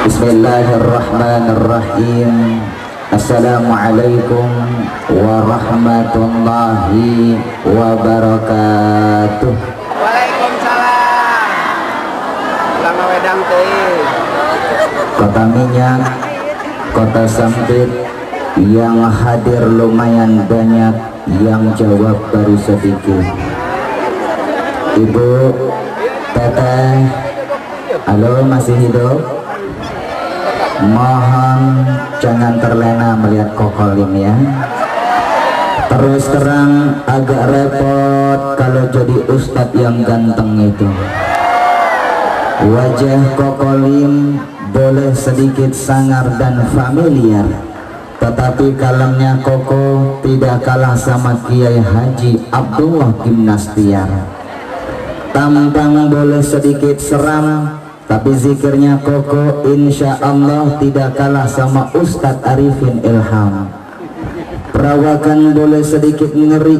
Bismillahirrahmanirrahim. Assalamualaikum warahmatullahi wabarakatuh. Waalaikumsalam. Lama wedang teh. Kota minyak, kota sempit, yang hadir lumayan banyak, yang jawab baru sedikit. Ibu, teteh, halo, masih hidup? Mohon jangan terlena melihat kokolim ya. Terus terang agak repot kalau jadi ustadz yang ganteng itu. Wajah kokolim boleh sedikit sangar dan familiar, tetapi kalamnya koko tidak kalah sama Kiai Haji Abdullah Gimnastiar. Tampang boleh sedikit seram, tapi zikirnya koko insya Allah tidak kalah sama Ustadz Arifin Ilham. Perawakan boleh sedikit ngeri,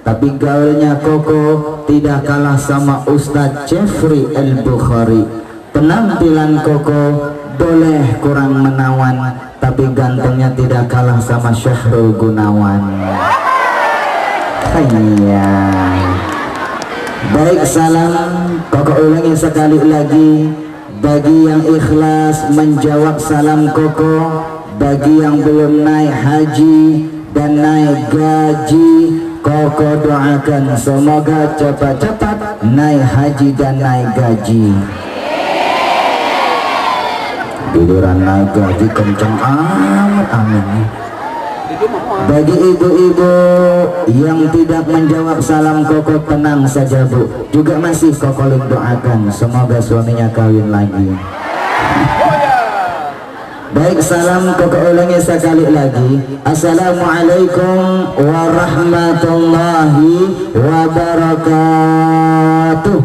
tapi gaulnya koko tidak kalah sama Ustadz Jeffrey El-Bukhari. Penampilan koko boleh kurang menawan, tapi gantengnya tidak kalah sama Syahrul Gunawan. Hayya. Baik, salam koko ulangi sekali lagi. Bagi yang ikhlas menjawab salam koko, bagi yang belum naik haji dan naik gaji, koko doakan semoga cepat-cepat naik haji dan naik gaji. Giliran naik gaji kenceng amat, amin. Bagi ibu-ibu yang tidak menjawab salam koko, tenang saja bu, juga masih koko doakan semoga suaminya kawin lagi. Baik, salam koko ulangi sekali lagi. Assalamualaikum warahmatullahi wabarakatuh.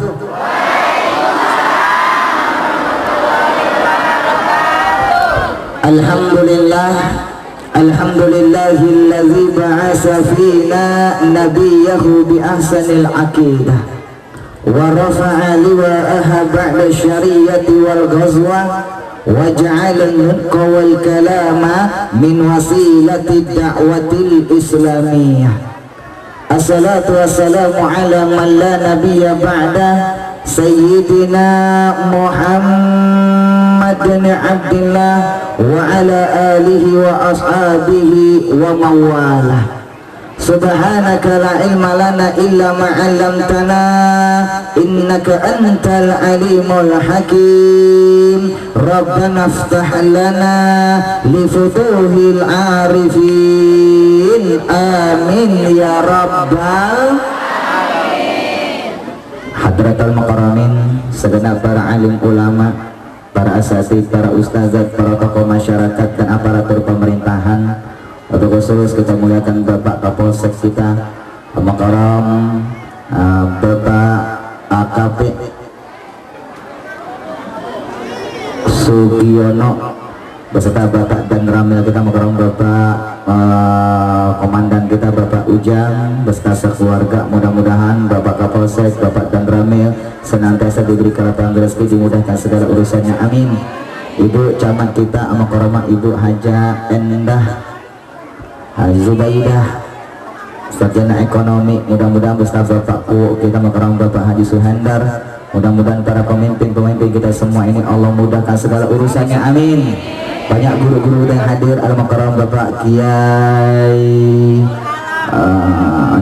Alhamdulillah, alhamdulillahilladzi ba'asa fina nabiyahu bi ahsanil aqidah wa rafa'a liwa'aha ba'da syariyati wal ghazwa wa ja'ala al-nutqa wal kalama min wasilati da'watil islamiyah. Assalatu wassalamu ala man la nabiyya ba'da sayyidina Muhammad bin Abdillah wa ala alihi wa ashabihi wa mawalah. Subhanaka la ilma lana illa ma 'allamtana innaka antal alimul hakim. Rabbana iftah lana li futuhil arifin, amin ya rabbal alamin. Hadratul mukarramin, segenap para alim ulama, para asatidz, para ustazat, para tokoh masyarakat dan aparatur pemerintahan, untuk khusus kita muliakan Bapak Kapolsek kita Makaram, Bapak AKP Sugiono beserta Bapak dan Ramil kita Makaram, Bapak Komandan kita Bapak Ujang beserta sekeluarga. Mudah-mudahan Bapak Kapolsek, Bapak dan Ramil senantiasa diberi kelapangan rezeki, dimudahkan segala urusannya, amin. Ibu camat kita Makaram, Ibu Haja Endah Haji Zubaidah, sarjana ekonomi, mudah-mudahan beserta Bapak Ku kita Makaram, Bapak Haji Suhendar. Mudah-mudahan para pemimpin-pemimpin kita semua ini Allah mudahkan segala urusannya, amin. Banyak guru-guru yang hadir Al-Makaram, Bapak Kiai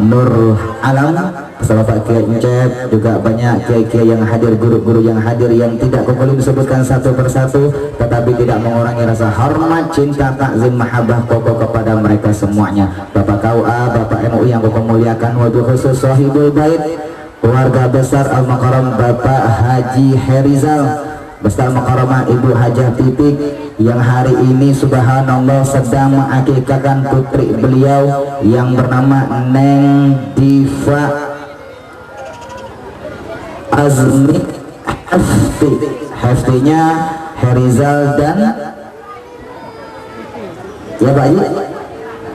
Nur Alam, Bapak Kiai Encep, juga banyak kiai-kiai yang hadir, guru-guru yang hadir yang tidak kembali disebutkan satu persatu, tetapi tidak mengurangi rasa hormat, cinta, takzim, mahabbah koko kepada mereka semuanya. Bapak KUA, Bapak MUI yang koko muliakan, wabil khusus sahibul bait, keluarga besar Al-Makaram Bapak Haji Herizal beserta Makaramah Ibu Hajah Pipik yang hari ini subhanallah sedang mengakikahkan putri beliau yang bernama Neng Diva Azmi Hafti. Haftinya Herizal dan ya Pak Haji,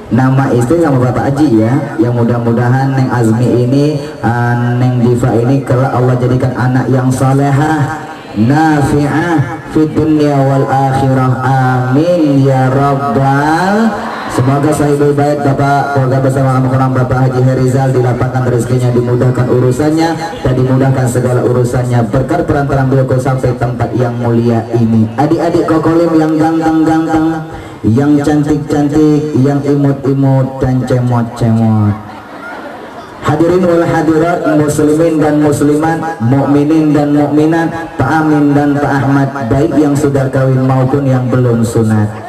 nama istri sama Bapak Haji ya, yang mudah-mudahan Neng Azmi ini Neng Diva ini kelak Allah jadikan anak yang salehah, nafi'ah fid dunya wal akhirah, amin ya rabbal. Semoga sahibul bait Bapak keluarga bersama Al-Mukarram Bapak Haji Herizal dilapangkan rezekinya, dimudahkan urusannya dan dimudahkan segala urusannya berkat perantaraan beliau sampai tempat yang mulia ini. Adik-adik kokolim yang ganteng-ganteng, yang cantik-cantik, yang imut-imut dan cemot-cemot, hadirin wal hadirat, muslimin dan muslimat, mukminin dan mukminat, Pak Amin dan Pak Ahmad, baik yang sudah kawin maupun yang belum sunat.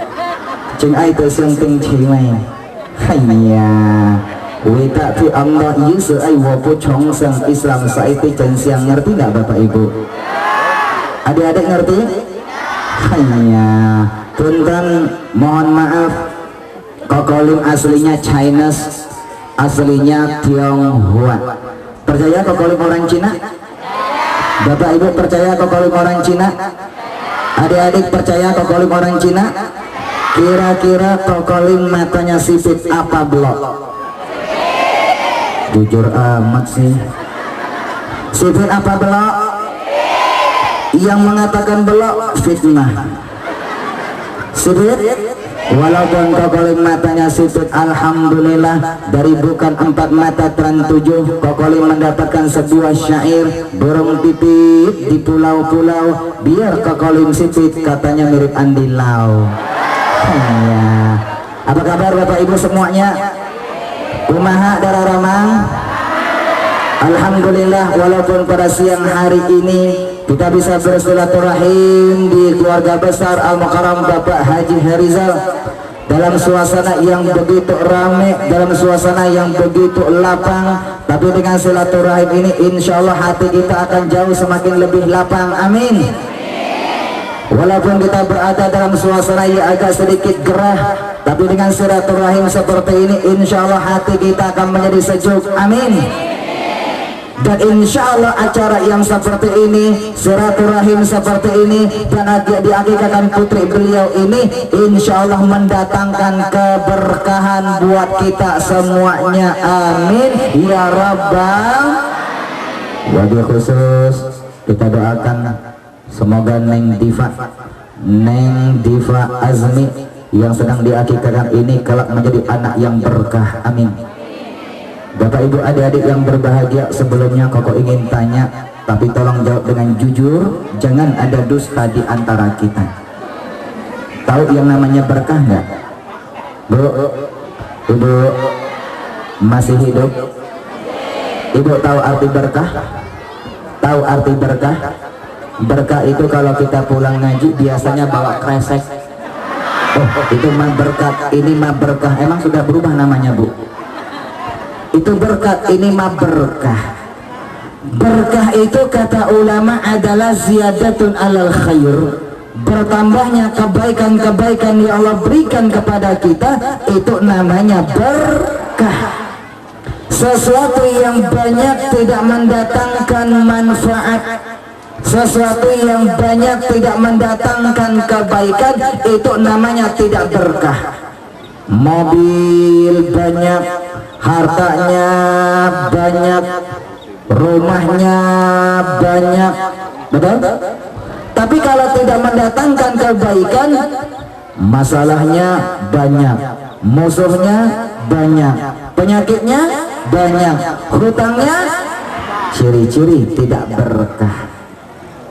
Cing ai tu sing ting chi mai. Haiya. Wita tu Allah yu se ai wo pu chong sang Islam saiti chen siang, ngerti enggak Bapak Ibu? Adik-adik ngerti? Haiya. Punten mohon maaf. Kokolim aslinya Chinese, aslinya Tionghoa. Percaya kokolim orang Cina? Bapak Ibu percaya kokolim orang Cina? Adik-adik percaya kokolim orang Cina? Kira-kira kokolim matanya sipit apa blok? Jujur amat sih. Sipit apa blok? Yang mengatakan blok fitnah. Sipit? Walaupun kokolim matanya sipit, alhamdulillah dari bukan 4 mata terang 7, kokolim mendapatkan sebuah syair burung pipit di pulau-pulau, biar kokolim sipit katanya mirip Andi Lau. Ya. Apa kabar Bapak Ibu semuanya? Kumaha Dararamang? Alhamdulillah, walaupun pada siang hari ini kita bisa bersilaturahim di keluarga besar Al-Mukarram Bapak Haji Herizal dalam suasana yang begitu ramai, dalam suasana yang begitu lapang, tapi dengan silaturahim ini insya Allah hati kita akan jauh semakin lebih lapang, amin. Walaupun kita berada dalam suasana yang agak sedikit gerah, tapi dengan silaturahim seperti ini insya Allah hati kita akan menjadi sejuk, amin. Dan insya Allah acara yang seperti ini, silaturahim seperti ini, dan diakikahkan putri beliau ini insya Allah mendatangkan keberkahan buat kita semuanya, amin ya rabbal. Wabil khusus kita doakan semoga Neng Diva Azmi yang sedang diakikahkan ini kelak menjadi anak yang berkah, amin. Bapak Ibu adik-adik yang berbahagia, sebelumnya Koko ingin tanya, tapi tolong jawab dengan jujur, jangan ada dusta di antara kita. Tahu yang namanya berkah nggak? Bu, Ibu masih hidup? Ibu tahu arti berkah? Tahu arti berkah? Berkah itu kalau kita pulang ngaji biasanya bawa kresek. Oh, itu mah berkat, ini mah berkah. Emang sudah berubah namanya, Bu? Itu berkat, ini mah berkah. Berkah itu kata ulama adalah ziyadatun alal khair, bertambahnya kebaikan-kebaikan yang Allah berikan kepada kita, itu namanya berkah. Sesuatu yang banyak tidak mendatangkan manfaat, sesuatu yang banyak tidak mendatangkan kebaikan, itu namanya tidak berkah. Mobil banyak, hartanya banyak, rumahnya banyak, betul? Tapi kalau tidak mendatangkan kebaikan, masalahnya banyak, musuhnya banyak, penyakitnya banyak, hutangnya, ciri-ciri tidak berkah.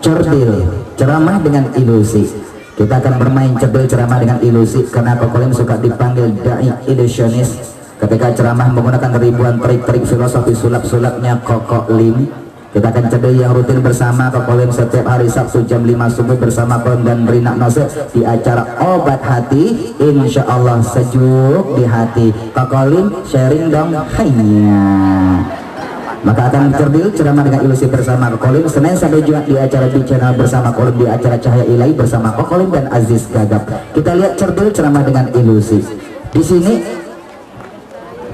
Cerdil, ceramah dengan ilusi. Kita akan bermain cerdil ceramah dengan ilusi, karena Kokolim suka dipanggil dai ilusionis. Ketika ceramah menggunakan ribuan trik-trik filosofi sulap-sulapnya Kokolim. Kita akan cerdil yang rutin bersama Kokolim setiap hari Sabtu jam 5 subuh bersama Kolim dan Rina Nose di acara Obat Hati. Insya Allah sejuk di hati. Kokolim sharing dong, hanya. Maka akan cerdil ceramah dengan ilusi bersama Kokolim Senin sampai Jumat di acara di channel bersama Kokolim, di acara Cahaya Ilahi bersama Kokolim dan Aziz Gagap. Kita lihat cerdil ceramah dengan ilusi. Di sini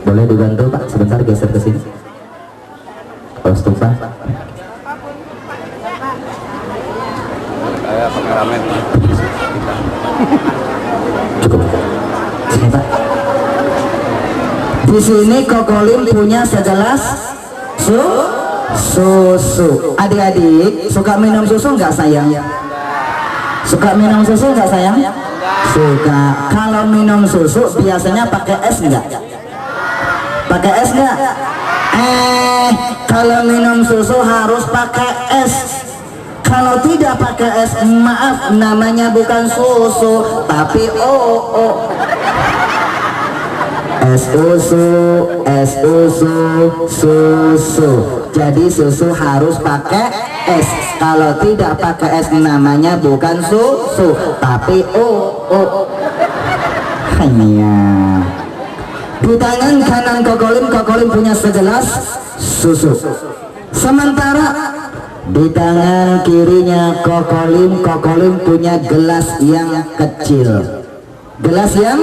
boleh dibantu Pak, sebentar geser ke sini. Pak. Kameramen. Cukup. Sini Pak. Di sini Kokolim punya segelas Susu. Adik-adik suka minum susu nggak sayang? Suka minum susu nggak sayang? Suka. Kalau minum susu biasanya pakai es nggak? Pakai es nggak? Kalau minum susu harus pakai es. Kalau tidak pakai es, maaf, namanya bukan susu, tapi es susu. Jadi susu harus pakai es. Kalau tidak pakai es, namanya bukan susu, tapi hanya. Di tangan kanan kokolim punya segelas susu. Sementara di tangan kirinya kokolim punya gelas yang kecil. Gelas yang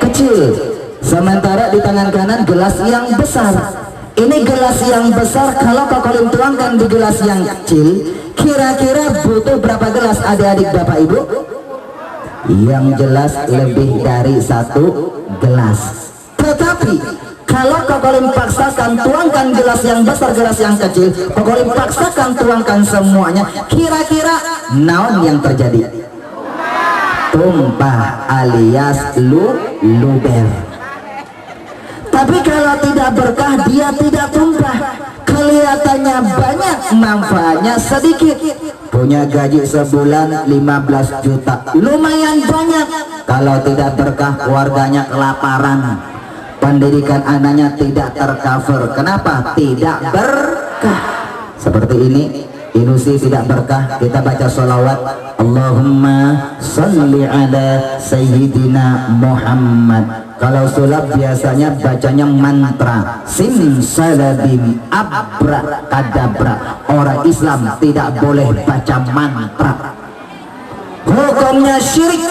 kecil. Sementara di tangan kanan gelas yang besar. Ini gelas yang besar, kalau kokolim tuangkan di gelas yang kecil, kira-kira butuh berapa gelas adik-adik bapak ibu? Yang jelas lebih dari 1 gelas. Tetapi kalau kokolim paksakan tuangkan gelas yang besar, gelas yang kecil, kokolim paksakan tuangkan semuanya, kira-kira naon yang terjadi? Tumpah alias luber. Tapi kalau tidak berkah, dia tidak tumpah. Kelihatannya banyak, manfaatnya sedikit. Punya gaji sebulan 15 juta, lumayan banyak. Kalau tidak berkah, keluarganya kelaparan. Pendidikan anaknya tidak tercover. Kenapa? Tidak berkah. Seperti ini, ilusi tidak berkah. Kita baca sholawat, Allahumma salli ala Sayyidina Muhammad. Kalau sulap biasanya bacanya mantra, sim salabim abra kadabra. Orang Islam tidak boleh baca mantra, hukumnya syirik.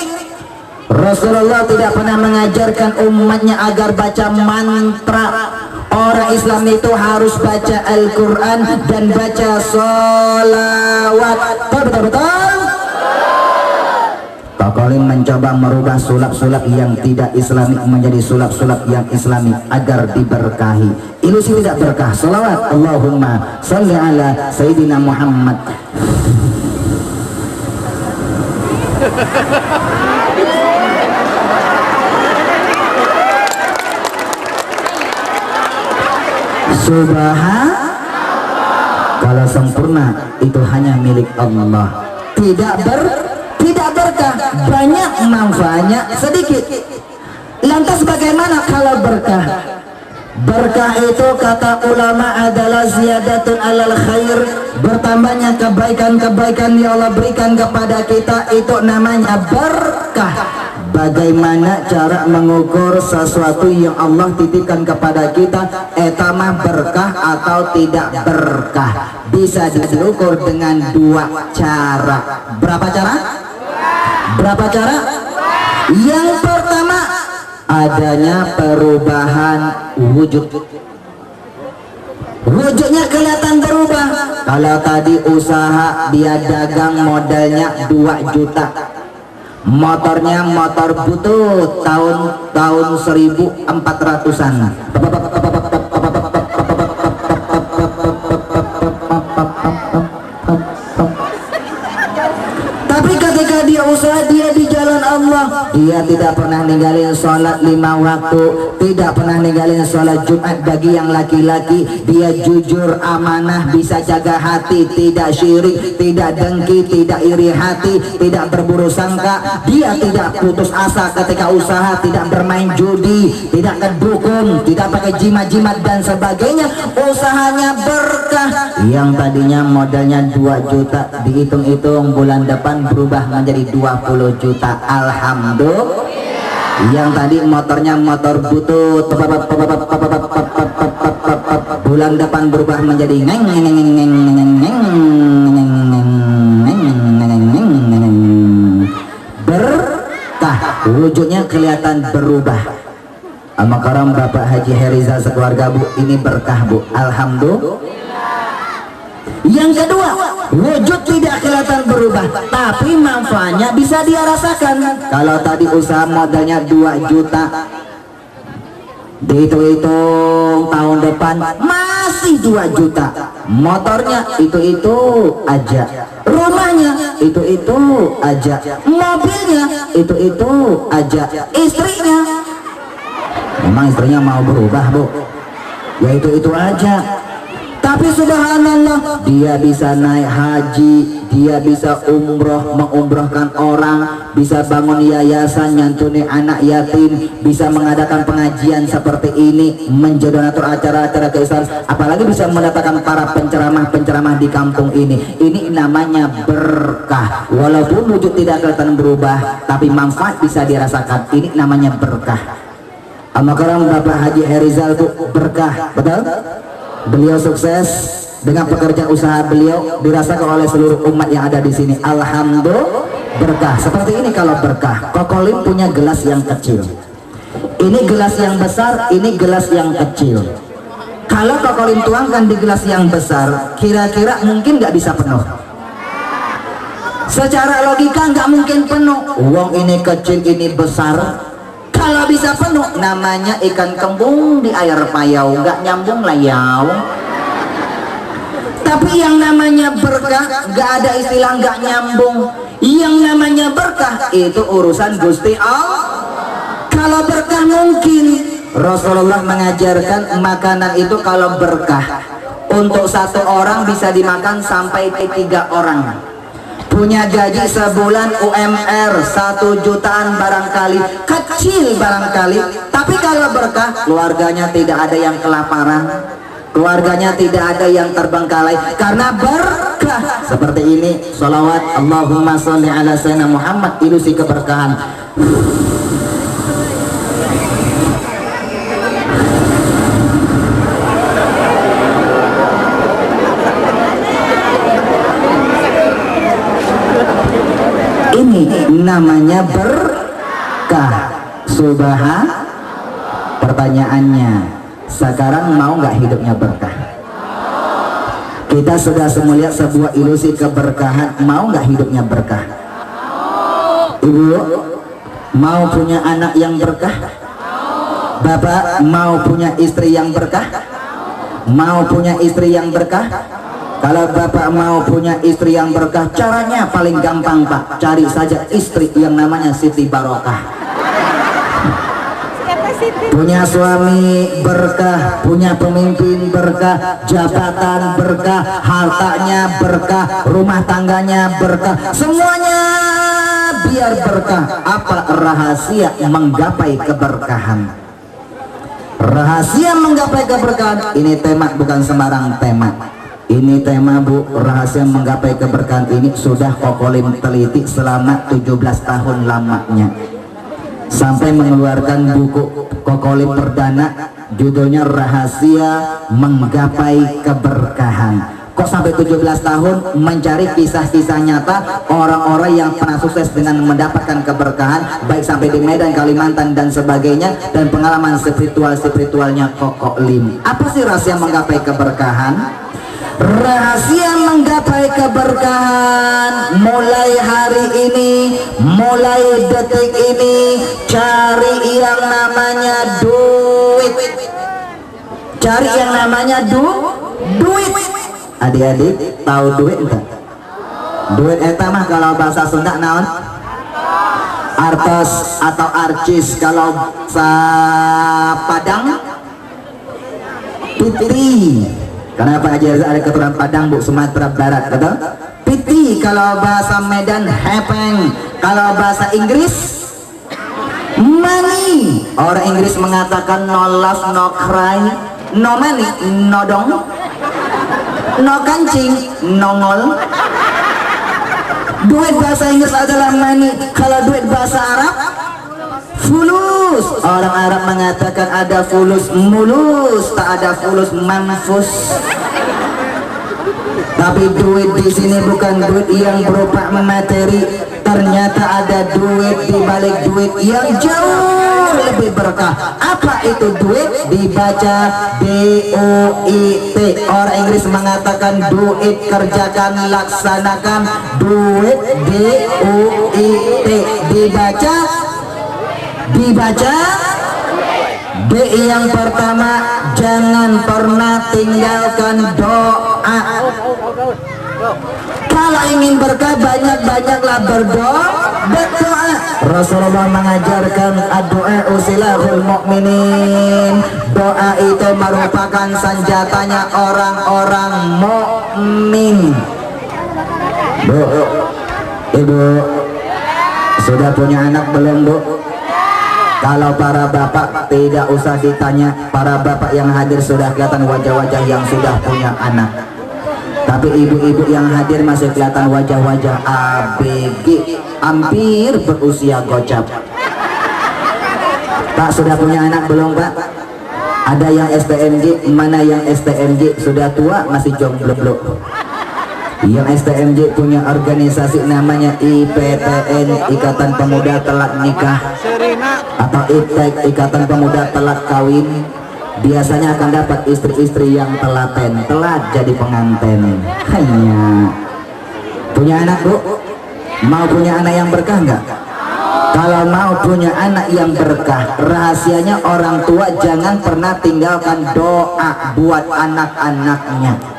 Rasulullah tidak pernah mengajarkan umatnya agar baca mantra. Orang Islam itu harus baca Al-Quran dan baca sholawat. Betul-betul. Kokolim mencoba merubah sulap-sulap yang tidak islami menjadi sulap-sulap yang islami agar diberkahi. Ilusi tidak berkah. Sholawat, Allahumma sholli ala Sayyidina Muhammad. Subhan. Kalau sempurna itu hanya milik Allah. Tidak berkah, banyak, manfaatnya sedikit. Lantas bagaimana kalau berkah? Berkah itu kata ulama adalah ziyadatun alal khair, bertambahnya kebaikan-kebaikan yang Allah berikan kepada kita, itu namanya berkah. Bagaimana cara mengukur sesuatu yang Allah titipkan kepada kita, etamah berkah atau tidak berkah? Bisa diukur dengan 2 cara. Berapa cara? Berapa cara? Yang pertama, adanya perubahan wujud. Wujudnya kelihatan berubah. Kalau tadi usaha dia dagang modalnya 2 juta, motornya motor butut tahun 1400-an. Tapi ketika dia usaha, dia di jalan Allah, dia tidak pernah ninggalin sholat 5 waktu, tidak pernah ninggalin sholat Jumat. Bagi yang laki-laki, dia jujur, amanah, bisa jaga hati, tidak syirik, tidak dengki, tidak iri hati, tidak berburu sangka. Dia tidak putus asa ketika usaha, tidak bermain judi, tidak kedukun, tidak pakai jimat-jimat dan sebagainya. Usahanya berkah. Yang tadinya modalnya 2 juta, dihitung-hitung bulan depan berubah menjadi 20 juta. Alhamdulillah. Yang tadi motornya motor butut, bulan depan berubah menjadi berkah. Wujudnya kelihatan berubah. Makaram Bapak Haji Heriza sekeluarga, Bu, ini berkah, Bu. Alhamdulillah. Yang kedua, wujud tidak kelihatan berubah, tapi manfaatnya bisa dia rasakan. Kalau tadi usaha modalnya 2 juta, dihitung tahun depan masih 2 juta, motornya itu aja, rumahnya itu aja, mobilnya itu aja, istrinya memang istrinya mau berubah bu, ya itu aja. Tapi subhanallah, dia bisa naik haji, dia bisa umroh, mengumrohkan orang, bisa bangun yayasan, nyantuni anak yatim, bisa mengadakan pengajian seperti ini, menjodonatur acara-acara keislaman, apalagi bisa mendatangkan para penceramah-penceramah di kampung ini. Ini namanya berkah. Walaupun wujud tidak kelihatan berubah, tapi manfaat bisa dirasakan. Ini namanya berkah. Al-Makaram Bapak Haji Herizal itu berkah, betul? Beliau sukses dengan pekerjaan usaha beliau, dirasakan oleh seluruh umat yang ada di sini. Alhamdulillah berkah. Seperti ini kalau berkah. Kokolim punya gelas yang kecil, ini gelas yang besar, ini gelas yang kecil. Kalau Kokolim tuangkan di gelas yang besar, kira-kira mungkin nggak bisa penuh. Secara logika nggak mungkin penuh. Uang ini kecil, ini besar. Kalau bisa penuh, namanya ikan kembung di air payau, nggak nyambung layau. Tapi yang namanya berkah, nggak ada istilah nggak nyambung. Yang namanya berkah itu urusan Gusti Allah. Kalau berkah mungkin Rasulullah mengajarkan makanan itu kalau berkah untuk 1 orang bisa dimakan sampai 3 orang. Punya gaji sebulan UMR 1 jutaan barangkali, kecil barangkali, tapi kalau berkah keluarganya tidak ada yang kelaparan, keluarganya tidak ada yang terbengkalai karena berkah. Seperti ini sholawat Allahumma sholli ala sayyidina Muhammad, ilusi keberkahan. Ini namanya berkah. Subhan. Pertanyaannya, sekarang mau nggak hidupnya berkah? Kita sudah melihat sebuah ilusi keberkahan, mau nggak hidupnya berkah? Ibu mau punya anak yang berkah? Bapak mau punya istri yang berkah? Mau punya istri yang berkah? Kalau bapak mau punya istri yang berkah, caranya paling gampang pak, cari saja istri yang namanya Siti Barokah. Punya suami berkah, punya pemimpin berkah, jabatan berkah, hartanya berkah, rumah tangganya berkah, semuanya biar berkah. Apa rahasia menggapai keberkahan? Rahasia menggapai keberkahan, ini tema bukan sembarang tema. Ini tema bu, rahasia menggapai keberkahan ini sudah Kokolim teliti selama 17 tahun lamanya, sampai mengeluarkan buku Kokolim perdana judulnya Rahasia Menggapai Keberkahan. Kok sampai 17 tahun mencari kisah-kisah nyata orang-orang yang pernah sukses dengan mendapatkan keberkahan, baik sampai di Medan, Kalimantan dan sebagainya, dan pengalaman spiritualnya Kokolim. Apa sih rahasia menggapai keberkahan? Rahasia menggapai keberkahan mulai hari ini, mulai detik ini, cari yang namanya duit. Cari yang namanya duit. Adik-adik tahu duit enggak? Duit eta mah kalau bahasa Sunda naon? Artos atau arcis, kalau sa Padang putri. Kenapa aja ada keturunan Padang bu, Sumatera Barat, betul? Piti kalau bahasa Medan hepeng, kalau bahasa Inggris money. Orang Inggris mengatakan no love, no cry, no money, no dong, no kancing, nongol. Duit bahasa Inggris adalah money. Kalau duit bahasa Arab fulus. Orang Arab mengatakan ada fulus mulus, tak ada fulus manfus. Tapi duit di sini bukan duit yang berupa materi. Ternyata ada duit di balik duit yang jauh lebih berkah. Apa itu duit? Dibaca D-U-I-T. Orang Inggris mengatakan duit, kerjakan, laksanakan. Duit D-U-I-T. Dibaca Yang pertama, jangan pernah tinggalkan doa. Kalau ingin berkah, banyak-banyaklah berdoa. Rasulullah mengajarkan doa usilahul mukminin. Doa itu merupakan senjatanya orang-orang mukmin. Bu, ibu sudah punya anak belum, Bu? Kalau para bapak tidak usah ditanya, para bapak yang hadir sudah kelihatan wajah-wajah yang sudah punya anak. Tapi ibu-ibu yang hadir masih kelihatan wajah-wajah ABG, hampir berusia gocap. Pak, sudah punya anak belum, Pak? Ada yang STMJ, mana yang STMJ sudah tua masih jomblo? Yang STMJ punya organisasi namanya IPTN, Ikatan Pemuda Telat Nikah, atau IPTEK, Ikatan Pemuda Telat Kawin. Biasanya akan dapat istri-istri yang telaten, telat jadi pengantin. Hanya punya anak, Bu? Mau punya anak yang berkah enggak? Kalau mau punya anak yang berkah, rahasianya orang tua jangan pernah tinggalkan doa buat anak-anaknya.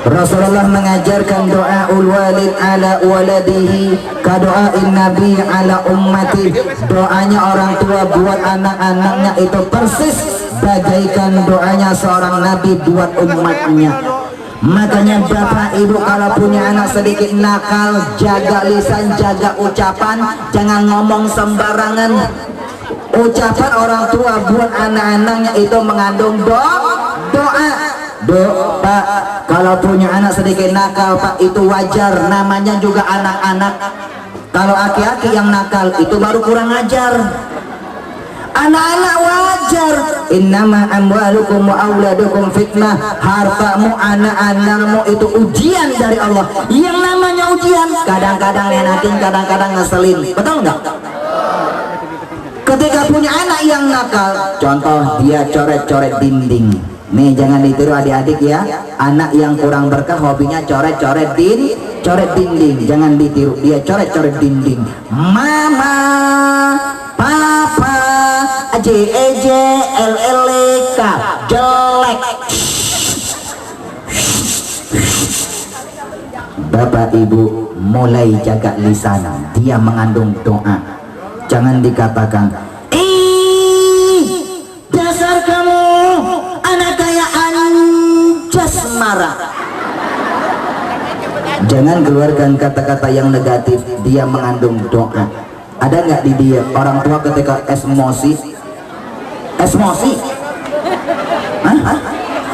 Rasulullah mengajarkan doa walid ala waladihi ka doain nabi ala ummati. Doanya orang tua buat anak-anaknya itu persis bagaikan doanya seorang nabi buat umatnya. Makanya bapak ibu kalau punya anak sedikit nakal, jaga lisan, jaga ucapan, jangan ngomong sembarangan. Ucapan orang tua buat anak-anaknya itu mengandung doa. Pak, kalau punya anak sedikit nakal, Pak, itu wajar, namanya juga anak-anak. Kalau aki-aki yang nakal itu baru kurang ajar. Anak-anak wajar. Innama amwalukum wa auladukum fitnah. Hartamu, anak-anakmu itu ujian dari Allah. Yang namanya ujian kadang-kadang nenatin, kadang-kadang ngeselin. Betul nggak? Ketika punya anak yang nakal, contoh dia coret-coret dinding. Nih jangan ditiru adik-adik ya. Anak yang kurang berkah hobinya coret-coret dinding. Jangan ditiru, dia coret-coret dinding. Mama, papa, JEJLLK jelek. Bapak ibu mulai jaga lisan, dia mengandung doa. Jangan dikatakan dasar kamu anak kaya anjas marah. Jangan keluarkan kata-kata yang negatif, dia mengandung doa. Ada nggak di dia orang tua ketika emosi? Hah?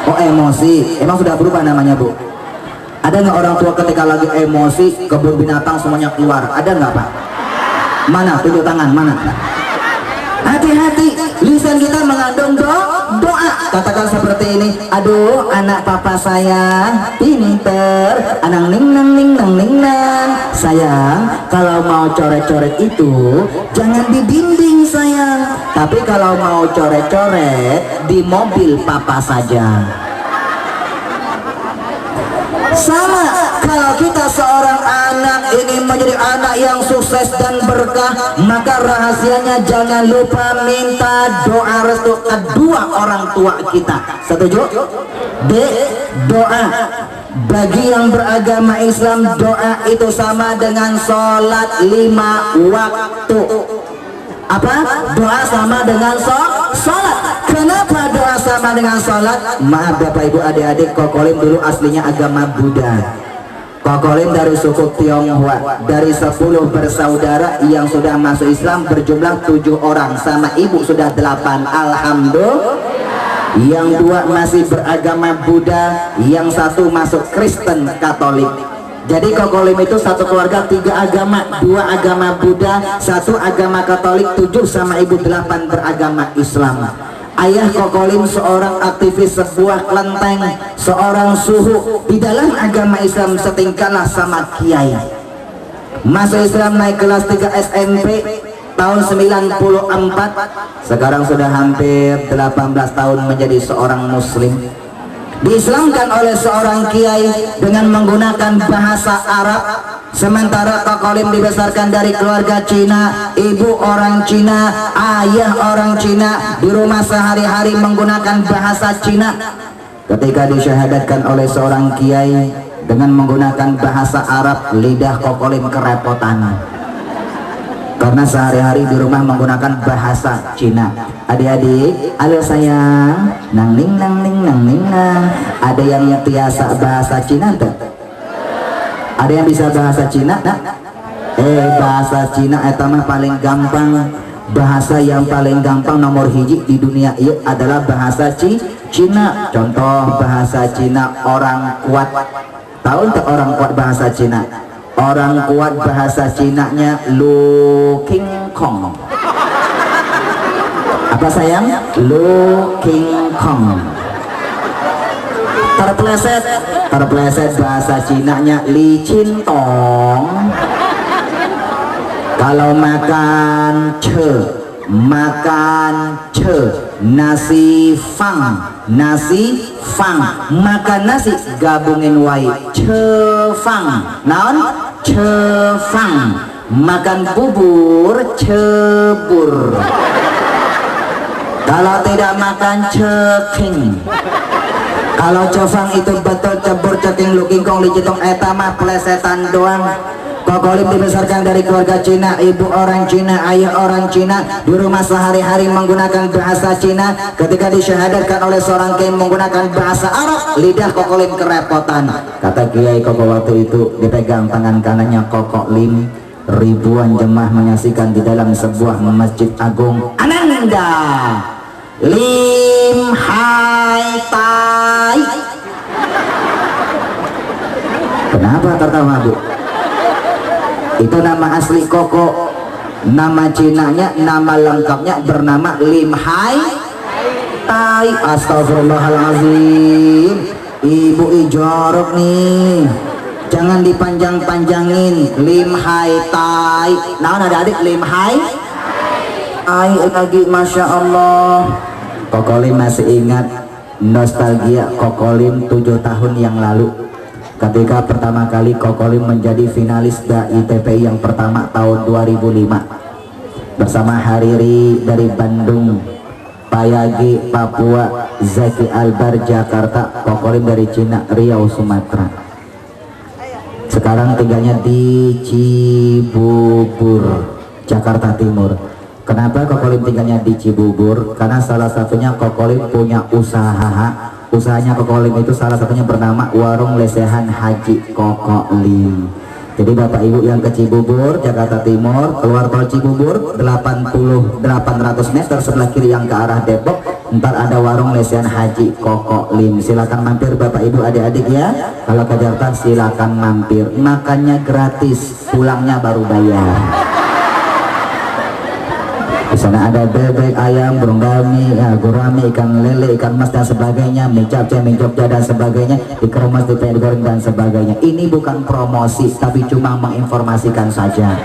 Oh emosi, emang sudah berubah namanya, Bu? Ada nggak orang tua ketika lagi emosi kebun binatang semuanya keluar? Ada nggak, Pak? Mana? Tunjuk tangan, mana? Hati-hati, lisan kita mengandung doa. Katakan seperti ini, aduh anak papa sayang pinter, anang ning nang. Sayang, kalau mau coret-coret itu jangan di dinding sayang, tapi kalau mau coret-coret di mobil papa saja. Sama, kalau kita seorang anak ingin menjadi anak yang sukses dan berkah, maka rahasianya jangan lupa minta doa restu kedua orang tua kita. Setuju? Doa. Bagi yang beragama Islam, doa itu sama dengan sholat 5 waktu. Apa? Doa sama dengan sholat. Kenapa doa sama dengan sholat? Maaf Bapak Ibu adik-adik, Kokolim dulu aslinya agama Buddha. Kokolim dari suku Tionghoa. Dari 10 bersaudara yang sudah masuk Islam berjumlah 7 orang, sama ibu sudah 8. Alhamdulillah. Yang 2 masih beragama Buddha, yang 1 masuk Kristen Katolik. Jadi Kokolim itu satu keluarga 3 agama, 2 agama Buddha, 1 agama Katolik, 7 sama ibu 8 beragama Islam. Ayah Kokolim seorang aktivis sebuah kelenteng, seorang suhu di dalam agama Islam, setingkatlah sama kiai. Masuk Islam naik kelas 3 SMP tahun 94, sekarang sudah hampir 18 tahun menjadi seorang muslim. diislamkan oleh seorang kiai dengan menggunakan bahasa Arab, sementara Kokolim dibesarkan dari keluarga Cina, ibu orang Cina, ayah orang Cina, di rumah sehari-hari menggunakan bahasa Cina. Ketika disyahadatkan oleh seorang kiai dengan menggunakan bahasa Arab, lidah Kokolim kerepotan karena sehari-hari di rumah menggunakan bahasa Cina. Adik-adik, halo sayang, nang ning nang ning nang ning nang. Ada yang tiasa bahasa Cina tuh? Ada yang bisa bahasa Cina? Nah? Bahasa Cina eta mah paling gampang. Bahasa yang paling gampang nomor hiji di dunia ini adalah bahasa Cina. Contoh bahasa Cina orang kuat. Tahu untuk orang kuat bahasa Cina? Orang kuat bahasa Cina-nya Lu King Kong. Apa sayang? Lu King Kong. Terpleset bahasa Cina-nya Li Chin Tong. Kalau makan nasi fang, makan nasi gabungin wai cefang, naon cefang, makan bubur cebur, kalau tidak makan ceking. Kalau cefang itu betul, cebur ceking Lu King Kong Li Chin Tong eta mah plesetan doang. Kokolim dibesarkan dari keluarga Cina, ibu orang Cina, ayah orang Cina, di rumah sehari-hari menggunakan bahasa Cina. Ketika disyahadatkan oleh seorang kiai menggunakan bahasa Arab, lidah Kokolim kerepotan. Kata kiai Koko waktu itu, dipegang tangan kanannya Kokolim. Ribuan jemaah menyaksikan di dalam sebuah masjid agung. Ananda Lim Hai Tai. Kenapa tertawa, Bu? Itu nama asli Koko, nama Cinanya, nama lengkapnya bernama Lim Hai Tai. Astagfirullahaladzim, ibu jorok nih, jangan dipanjang-panjangin. Lim Hai Tai, nah ada adik Lim Hai Tai lagi, masya Allah. Kokolim masih ingat nostalgia Kokolim 7 tahun yang lalu. Ketika pertama kali Kokolim menjadi finalis Dai TPI yang pertama tahun 2005 bersama Hariri dari Bandung, Payagi Papua, Zaki Albar Jakarta, Kokolim dari Cina, Riau Sumatera. Sekarang tinggalnya di Cibubur, Jakarta Timur. Kenapa Kokolim tinggalnya di Cibubur? Karena salah satunya Kokolim punya usahanya Kokolim itu salah satunya bernama Warung Lesehan Haji Kokolim. Jadi Bapak Ibu yang ke Cibubur, Jakarta Timur, keluar tol Cibubur 800 meter sebelah kiri yang ke arah Depok, ntar ada Warung Lesehan Haji Kokolim. Silakan mampir Bapak Ibu adik-adik ya. Kalau ke Jakarta silakan mampir. Makannya gratis, pulangnya baru bayar. Di sana ada bebek, ayam, burung dami, gurami, ikan lele, ikan mas dan sebagainya, mie capcay, mie Jogja dan sebagainya, ikan mas, digoreng dan sebagainya. Ini bukan promosi, tapi cuma menginformasikan saja.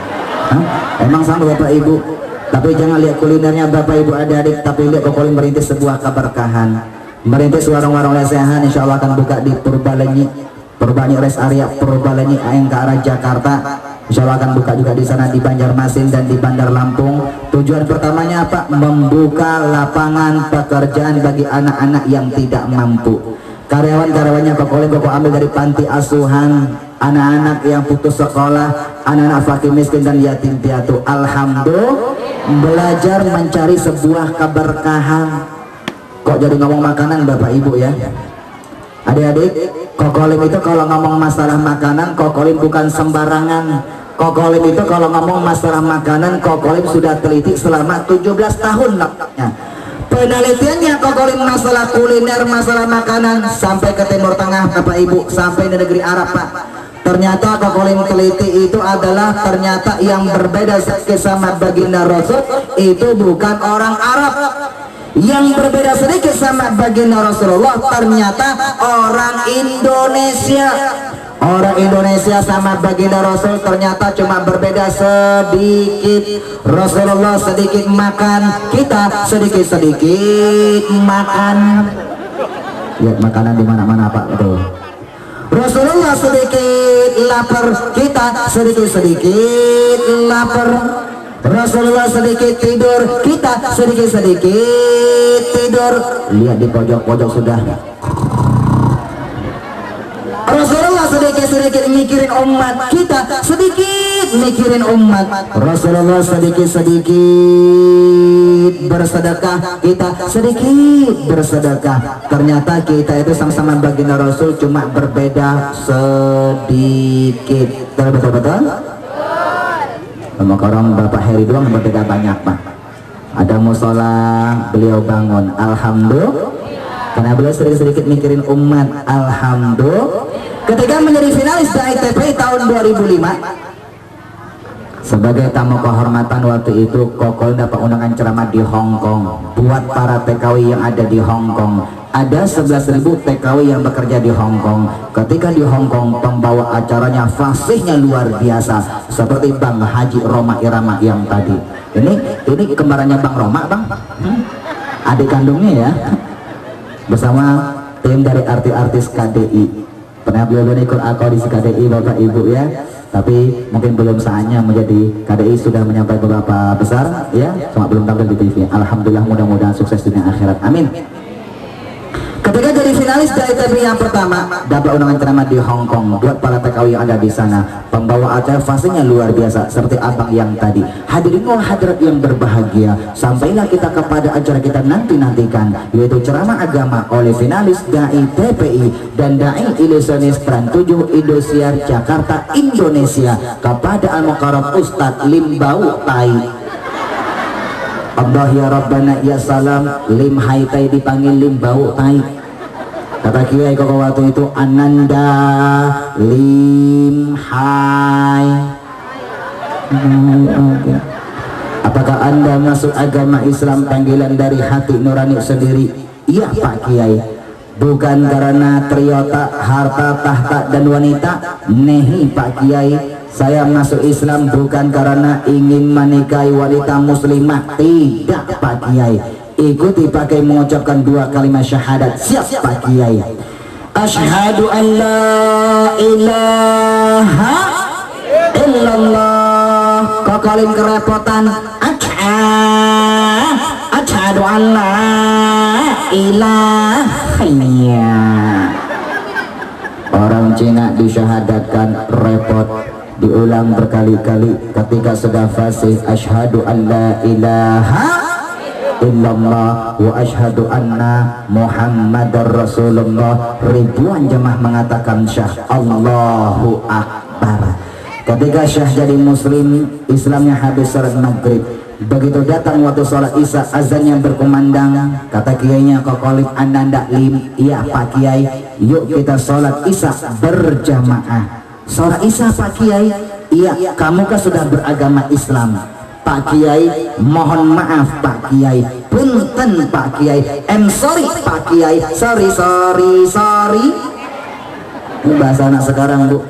Emang sama Bapak Ibu, tapi jangan lihat kulinernya Bapak Ibu adik-adik, tapi lihat Kokolim merintis sebuah keberkahan, merintis warung-warung lesehan. Insya Allah akan buka di Purbalenyi rest area Purbalenyi yang ke arah Jakarta. Insya Allah akan buka juga di sana di Banjarmasin dan di Bandar Lampung. Tujuan pertamanya apa? Membuka lapangan pekerjaan bagi anak-anak yang tidak mampu. Karyawan-karyawannya Kokolim Koko ambil dari panti asuhan, anak-anak yang putus sekolah, anak-anak fakir miskin dan yatim piatu. Alhamdulillah, belajar mencari sebuah keberkahan. Kok jadi ngomong makanan Bapak Ibu ya? Adik-adik, Kokolim itu kalau ngomong masalah makanan, Kokolim bukan sembarangan. Kokolim itu kalau ngomong masalah makanan, Kokolim sudah teliti selama 17 tahun. Penelitiannya Kokolim masalah kuliner, masalah makanan sampai ke Timur Tengah Bapak Ibu, sampai di negeri Arab Pak. Ternyata Kokolim teliti itu adalah ternyata yang berbeda sedikit sama baginda Rasul itu bukan orang Arab. Yang berbeda sedikit sama baginda Rasulullah ternyata orang Indonesia. Orang Indonesia sama baginda Rasul ternyata cuma berbeda sedikit. Rasulullah sedikit makan, kita sedikit-sedikit makan. Lihat makanan di mana-mana Pak, betul. Rasulullah sedikit lapar, kita sedikit-sedikit lapar. Rasulullah sedikit tidur, kita sedikit-sedikit tidur. Lihat di pojok-pojok sudah. Rasulullah sedikit-sedikit mikirin umat, kita sedikit mikirin umat. Rasulullah sedikit-sedikit bersedekah, kita sedikit bersedekah. Ternyata kita itu sama-sama baginda Rasul, cuma berbeda sedikit. Betul-betul? Sama orang Bapak Heri doang berbeda banyak Pak. Ada musola beliau bangun, alhamdulillah. Karena beliau sedikit-sedikit mikirin umat, alhamdulillah. Ketika menjadi finalis dari TPI tahun 2005, sebagai tamu kehormatan waktu itu Kokol dapat undangan ceramah di Hong Kong buat para TKW yang ada di Hong Kong. Ada 11.000 TKW yang bekerja di Hong Kong. Ketika di Hong Kong, pembawa acaranya fasihnya luar biasa, seperti Bang Haji Roma Irama yang tadi. Ini kembarannya Bang Roma, Bang. Adik kandungnya ya. Bersama tim dari artis-artis KDI. Pernah beliau ikut audisi KDI Bapak Ibu ya. Tapi mungkin belum saatnya menjadi KDI, sudah menyampaikan beberapa besar ya, cuma belum tampil di TV. Alhamdulillah, mudah-mudahan sukses dunia akhirat, amin. Ketika jadi finalis dari TPI yang pertama, dapat undangan ceramah di Hong Kong buat para TKW yang ada di sana. Pembawa acara fasenya luar biasa, seperti abang yang tadi. Hadirin wa hadirat yang berbahagia, sampailah kita kepada acara kita nanti-nantikan, yaitu ceramah agama oleh finalis Dai TPI dan Dai Ilusionis Peran 7 Indosiar Jakarta Indonesia kepada Al-Mukarram Ustadz Limbau Tai. Allah ya Rabbana ya salam, Lim Hai Tai dipanggil Limbau Tai. Kata Kiai kok waktu itu, Ananda Lim Hai. Okay. Apakah Anda masuk agama Islam panggilan dari hati nurani sendiri? Iya Pak Kiai. Bukan karena triota, harta, tahta dan wanita. Nehi Pak Kiai. Saya masuk Islam bukan karena ingin menikahi wanita muslimah. Tidak Pak Kiai. Ikuti pakai mengucapkan 2 kalimat syahadat. Siap Pak Kiai. Asyhadu an la ilaha illallah. Kok kalian kerepotan? Asyhadu an la ilaha illallah. Orang Cina disyahadatkan repot. Diulang berkali-kali. Ketika sudah fasih, asyhadu an la ilaha illallah wa asyhadu anna Muhammadar Rasulullah, ribuan jemaah mengatakan syah, Allahu Akbar. Ketika syah jadi muslim, Islamnya habis salat maghrib. Begitu datang waktu sholat isya, azannya berkumandang. Kata kiainya, Kokolip Ananda Lim, iya Pak Kiai, yuk kita sholat isya berjamaah. Sholat isya Pak Kiai? Iya, kamu kan sudah beragama Islam. Pak Kiai, mohon maaf Pak Kiai, punten Pak Kiai, sorry Pak Kiai, sorry. Ini bahasa anak sekarang Bu.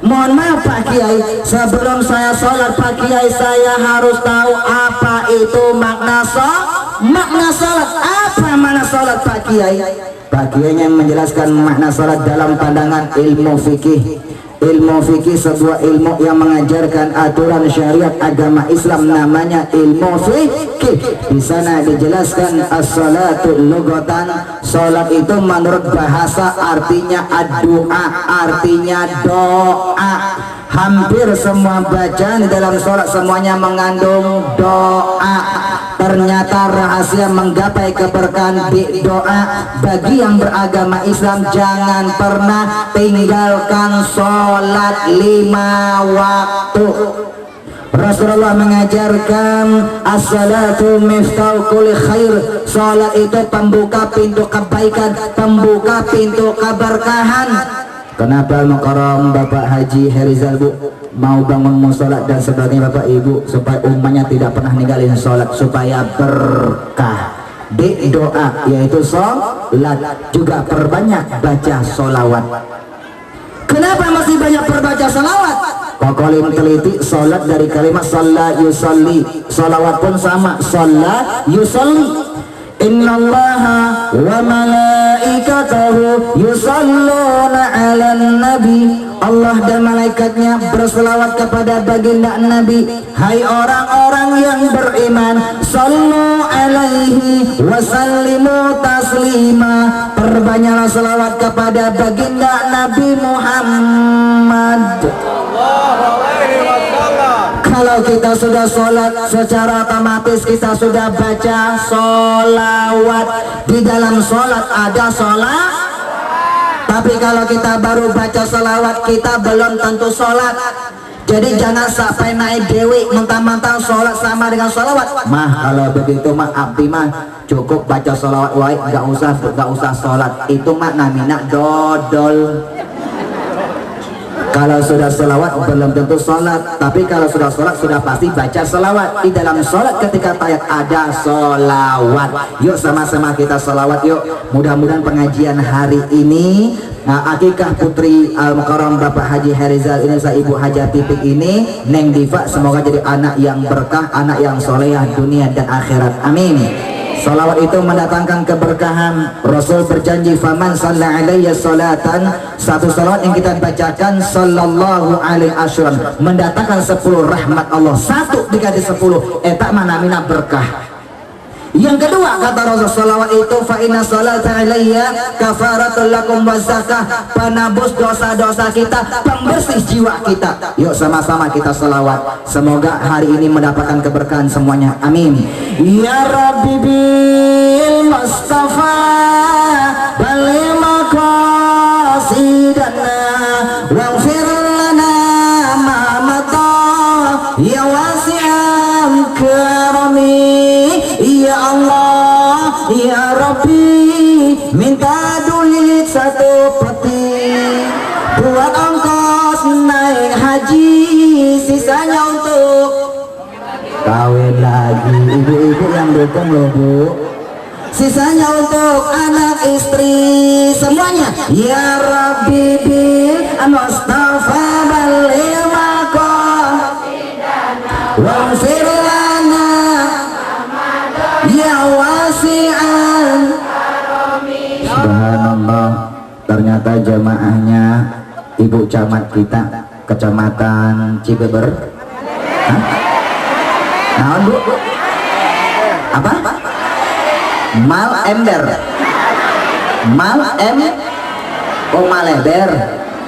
Mohon maaf Pak Kiai, sebelum saya sholat Pak Kiai, saya harus tahu apa itu makna sholat. Apa makna sholat Pak Kiai? Pak Kiainya menjelaskan makna sholat dalam pandangan ilmu fikih. Ilmu fikih sebuah ilmu yang mengajarkan aturan syariat agama Islam, namanya ilmu fikih. Di sana dijelaskan as-salatu lugatan, salat itu menurut bahasa artinya ad-du'a, artinya doa. Hampir semua bacaan dalam salat semuanya mengandung doa. Ternyata rahasia menggapai keberkahan di doa. Bagi yang beragama Islam, jangan pernah tinggalkan sholat 5 waktu. Rasulullah mengajarkan as-salatu miftahul kulli khair. Sholat itu pembuka pintu kebaikan, pembuka pintu keberkahan. Kenapa Al-Mukarram Bapak Haji Herizal Bu mau bangun musola dan sebagainya Bapak Ibu, supaya umatnya tidak pernah ninggalin sholat, supaya berkah di doa, yaitu sholat. Juga perbanyak baca sholawat. Kenapa masih banyak perbaca sholawat? Kokolim teliti, sholat dari kalimat sholat yusolli, sholawat pun sama, sholat yusolli. Innallaha wa malaikatahu yusalluna 'alan nabi. Allah dan malaikatnya berselawat kepada baginda Nabi. Hai orang-orang yang beriman, sallu alaihi wa sallimu taslima. Perbanyaklah selawat kepada baginda Nabi Muhammad. Kalau kita sudah sholat, secara otomatis kita sudah baca sholawat. Di dalam sholat ada sholat. Tapi kalau kita baru baca sholawat, kita belum tentu sholat. Jadi jangan sampai naik dewi mentang-mentang sholat sama dengan sholawat. Mah kalau begitu mah abdi mah cukup baca sholawat wae, nggak usah sholat. Itu mah namina dodol. Kalau sudah sholawat belum tentu sholat. Tapi kalau sudah sholat sudah pasti baca sholawat. Di dalam sholat ketika tayat ada sholawat. Yuk sama-sama kita sholawat yuk. Mudah-mudahan pengajian hari ini, akikah putri Al-Mukarram Bapak Haji Herizal ini, Ibu Haja Tipik ini, Neng Diva, semoga jadi anak yang berkah, anak yang solehah dunia dan akhirat. Amin. Salawat itu mendatangkan keberkahan. Rasul berjanji, faman shalla alayya salatan, satu salawat yang kita bacakan sallallahu alaihi asyran, mendatangkan 10 rahmat Allah. Satu dikali 10 eta mana mina berkah. Yang kedua kata Rasul, salawat itu fa inna salata alayya kafaratul lakum wa zakah, penebus dosa-dosa kita, pembersih jiwa kita. Yuk sama-sama kita salawat. Semoga hari ini mendapatkan keberkahan semuanya. Amin. Ya Rabbi bil Mustafa bali maqasidana waghfir lana ma mata ya wasi'al karami. Ya Allah, ya Rabbi, minta duit 1 peti buat ongkos naik haji, sisanya untuk kawin lagi. Ibu-ibu yang dukung loh Bu, sisanya untuk anak istri semuanya. Ya Rabbi bil Mustafa balil maqam waghfir lana ya wasi'an. Subhanallah, ternyata jamaahnya ibu camat kita kecamatan Cibeber. Naon Bu? Apa? Mal ember. Maleber.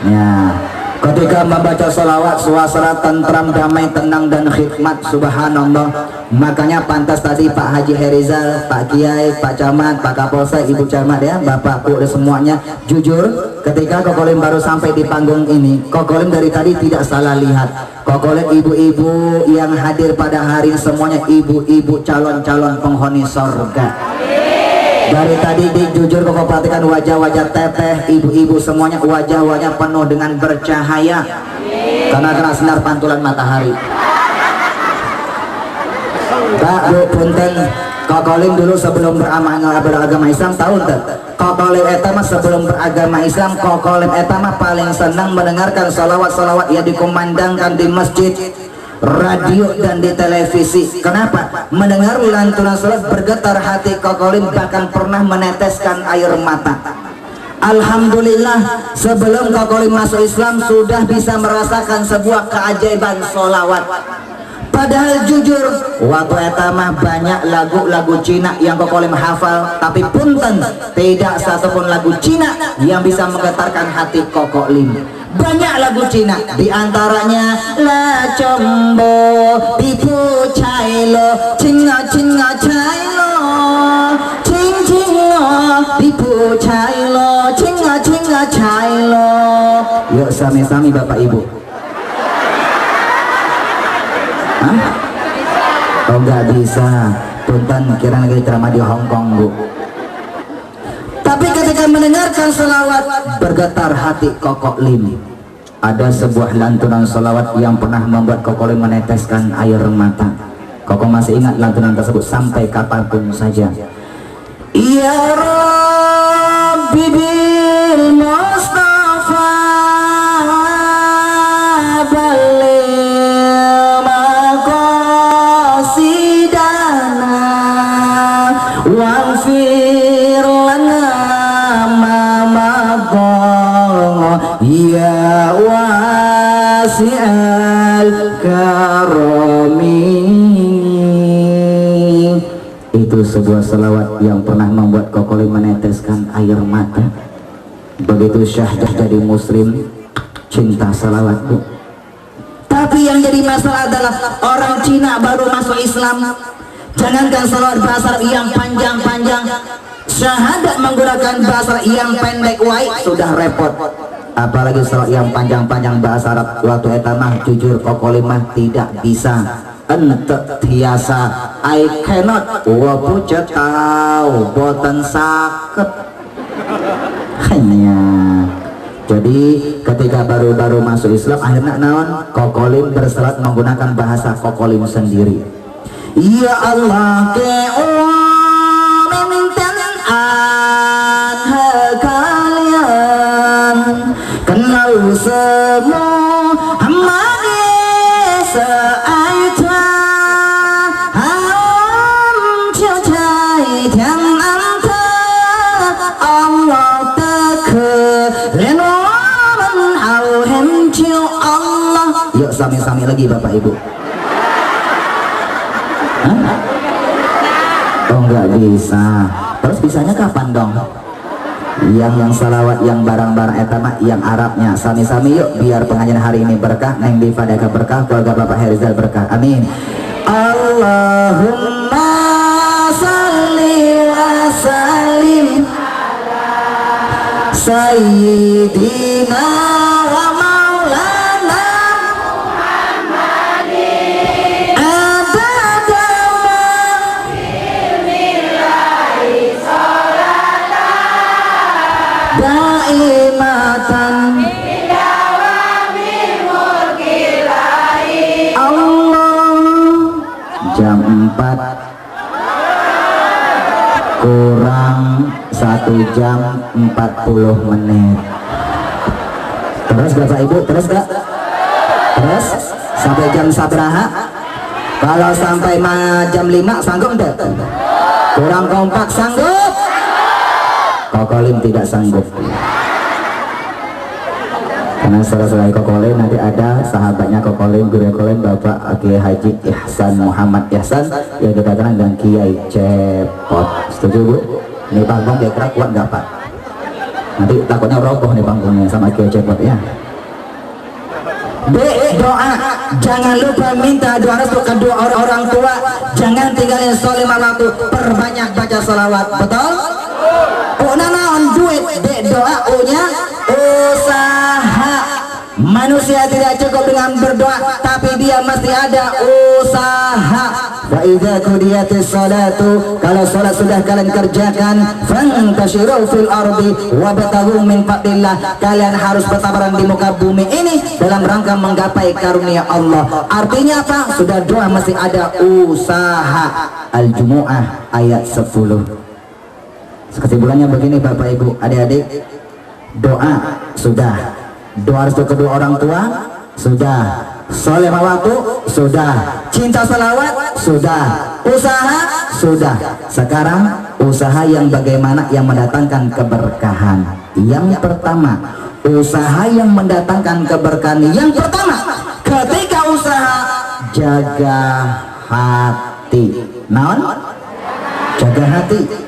Ya. Ketika membaca salawat, suasana tentram, damai, tenang dan khidmat. Subhanallah. Makanya pantas tadi Pak Haji Herizal, Pak Kiai, Pak Camat, Pak Kapolsek, Ibu Camat ya, Bapakku dan semuanya. Jujur, ketika Kokolim baru sampai di panggung ini, Kokolim dari tadi tidak salah lihat. Kokolim ibu-ibu yang hadir pada hari ini semuanya ibu-ibu calon-calon penghuni surga. Dari tadi jujur kok perhatikan wajah-wajah teteh, ibu-ibu semuanya wajah-wajah penuh dengan bercahaya karena kena sinar pantulan matahari. Pak Bu punten, Kokolim dulu sebelum beragama Islam tahun tuh. Kokolim etama sebelum beragama Islam, Kokolim etama paling senang mendengarkan salawat-salawat yang dikumandangkan di masjid, radio dan di televisi. Kenapa? Mendengar lantunan salat bergetar hati Kokolim, bahkan pernah meneteskan air mata. Alhamdulillah, sebelum Kokolim masuk Islam sudah bisa merasakan sebuah keajaiban sholawat. Padahal jujur, waktu etamah banyak lagu-lagu Cina yang Kokolim hafal, tapi punten tidak satupun lagu Cina yang bisa menggetarkan hati Kokolim. Banyak lagu Cina, diantaranya La Combo, Tipu Cailo, Cinga Cinga Cailo, Cing Cingo, Tipu Cailo, Cinga Cinga Cailo. Yuk sami-sami Bapak Ibu. Hah? Oh nggak bisa, punten kira lagi ceramah di Hong Kong Bu. Tapi ketika mendengarkan selawat bergetar hati Kokolim. Ada sebuah lantunan selawat yang pernah membuat Kokolim meneteskan air mata. Koko masih ingat lantunan tersebut sampai kapanpun saja. Ya Rabbi bil Mustafa balil maqasidana wa wasi'al karami. Itu sebuah selawat yang pernah membuat Kokolim meneteskan air mata. Begitu syahdah jadi muslim, cinta selawat Bu. Tapi yang jadi masalah adalah orang Cina baru masuk Islam, jangankan selawat bahasa Arab yang panjang-panjang, syahadat menggunakan bahasa Arab yang pendek wae sudah repot. Apalagi selawat yang panjang-panjang bahasa Arab. Waktu etamah jujur Kokolim tidak bisa. Ente tiasa, I cannot, wapu cetau, boten sakit. Hanya. Jadi ketika baru-baru masuk Islam, akhirnya naon? Kokolim bersalat menggunakan bahasa Kokolim sendiri. Ya Allah ke minta kalian kenal semua amani seaita haram cacai tiang anta Allah tekelen waman auhem ciu Allah. Yuk sami-sami lagi Bapak Ibu. Hah? Oh nggak bisa. Terus bisanya kapan dong? Yang salawat yang barang-barang etama yang Arabnya sami-sami yuk biar pengajian hari ini berkah, Neng Diva Deka berkah, keluarga Bapak Herizal berkah. Amin. Allahumma salli wa sallim Sayyidina wa maulana Muhammadin adada daimatan Allah. Jam 4 kurang 1 jam 40 menit. Terus Bapak Ibu, terus gak? Terus sampai jam sabraha? Kalau sampai jam 5 sanggup enggak? Kurang kompak sanggup? Kokolim tidak sanggup. Karena saudara-saudara Kokolim nanti ada sahabatnya Kokolim, guru Kokolim Bapak Kiai Haji Ihsan Muhammad Ihsan yang didatangkan dengan Kiai Cepot. Setuju Bu? Ini panggung kira-kira kuat nggak Pak? Nanti takutnya roboh nih panggungnya sama Kiai Cepot ya. Doa, jangan lupa minta doa untuk kedua orang tua. Jangan tinggalin sholat waktu, perbanyak baca sholawat. Betul? Naon duit, doa nya usaha. Manusia tidak cukup dengan berdoa, tapi dia mesti ada usaha. Wa idza qudiyatis salatu, kalau salat sudah kalian kerjakan, fantashiru fil ardi wabtaghu min fadlillah. Kalian harus bertabaran di muka bumi ini dalam rangka menggapai karunia Allah. Artinya apa? Sudah doa mesti ada usaha. Al-Jumu'ah ayat 10. Kesimpulannya begini Bapak Ibu, adik-adik, doa sudah, doa restu kedua orang tua sudah, soleh waktu sudah, cinta salawat sudah, usaha sudah. Sekarang usaha yang bagaimana yang mendatangkan keberkahan. Yang pertama, usaha yang mendatangkan keberkahan. Yang pertama, ketika usaha jaga hati. Naon? Jaga hati.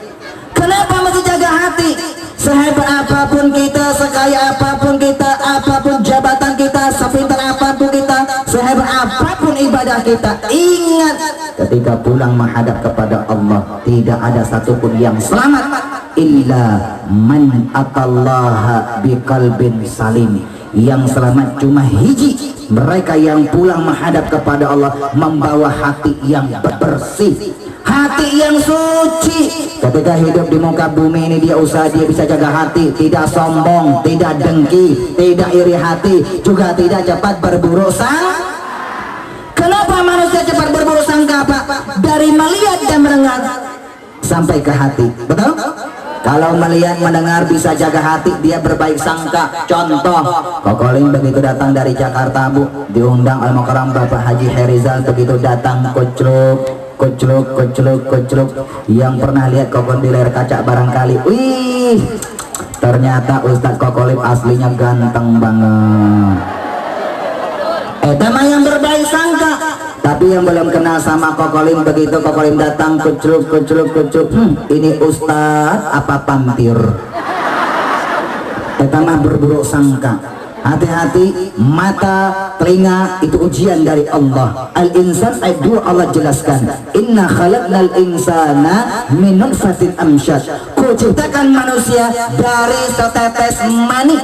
Kenapa mesti jaga hati? Sehebat apapun kita, sekaya apapun kita, apapun jabatan kita, sepintar apapun kita, sehebat apapun ibadah kita, ingat ketika pulang menghadap kepada Allah, tidak ada satupun yang selamat illa man atallaha biqalbin salim. Yang selamat cuma hiji, mereka yang pulang menghadap kepada Allah membawa hati yang bersih, hati yang suci. Ketika hidup di muka bumi ini dia usaha, dia bisa jaga hati, tidak sombong, tidak dengki, tidak iri hati, juga tidak cepat berburuk sangka. Kenapa manusia cepat berburuk sangka Pak? Dari melihat dan mendengar sampai ke hati. Betul? Kalau melihat mendengar bisa jaga hati, dia berbaik sangka. Contoh, Kokolim begitu datang dari Jakarta Bu, diundang Al-Mukarram Bapak Haji Herizal, begitu datang kocluk, yang pernah lihat Kokolim di layar kaca barangkali, wih, ternyata Ustadz Kokolim aslinya ganteng banget. Etama yang berbaik sangka. Tapi yang belum kenal sama Kokolim, begitu Kokolim datang kucruk, ini ustadz apa pampir? Etama berburuk sangka. Hati-hati, mata, telinga itu ujian dari Allah. Al-insan ayat 2 Allah jelaskan, inna khalaqnal insana min nutfatin amsyad. Kuciptakan manusia dari setetes mani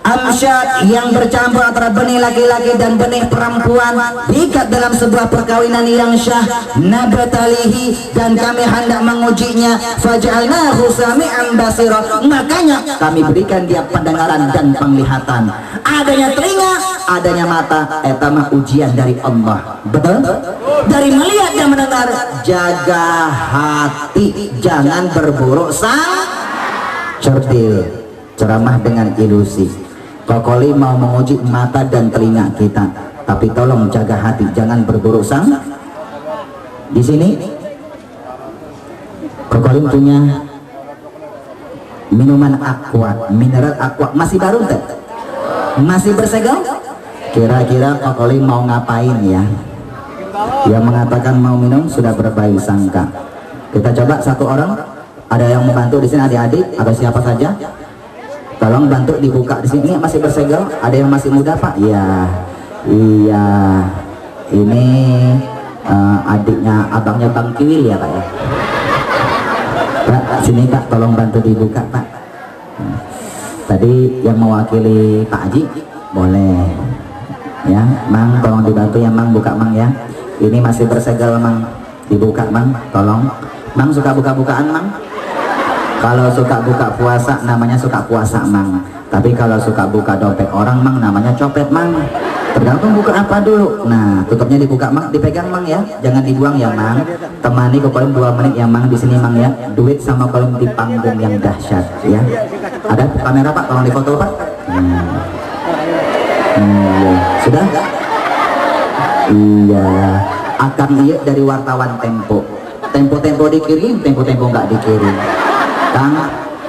amsyad yang bercampur antara benih laki-laki dan benih perempuan, diikat dalam sebuah perkawinan yang syah, nabtalihi, dan kami hendak mengujinya, faj'alnahu sami'an basira, makanya kami berikan dia pendengaran dan penglihatan. Adanya telinga, adanya mata, eta mah ujian dari Allah. Betul? Dari melihat dan mendengar. Jaga hati, jangan berburuk sang cerdik, ceramah dengan ilusi. Kokoli mau menguji mata dan telinga kita, tapi tolong jaga hati, jangan berburuk sang. Di sini Kokoli punya minuman aqua, mineral aqua, masih baru teh, masih bersegel. Kira-kira Kokoli mau ngapain ya? Yang mengatakan mau minum sudah berbaik sangka. Kita coba satu orang, ada yang membantu di sini, adik-adik atau siapa saja. Tolong bantu dibuka di sini. Ini masih bersegel. Ada yang masih muda Pak? Iya, iya. Ini adiknya, abangnya Bang Kiwil ya Pak ya. Pak, sini Pak, tolong bantu dibuka Pak. Tadi yang mewakili Pak Haji, boleh. Ya, Mang, tolong dibantu ya Mang, buka Mang ya. Ini masih bersegel Mang, dibuka Mang, tolong. Mang suka buka-bukaan Mang. Kalau suka buka puasa namanya suka puasa Mang. Tapi kalau suka buka dompet orang Mang namanya copet Mang. Tergantung buka apa dulu. Nah, tutupnya dibuka Mang, dipegang Mang ya. Jangan dibuang ya Mang. Temani Kokolim 2 menit ya Mang di sini Mang ya. Duit sama Kokolim di panggung yang dahsyat ya. Ada kamera Pak, tolong difoto Pak. Sudah? Iya. Akan lihat dari wartawan Tempo. Tempo dikirim, Tempo nggak dikirim.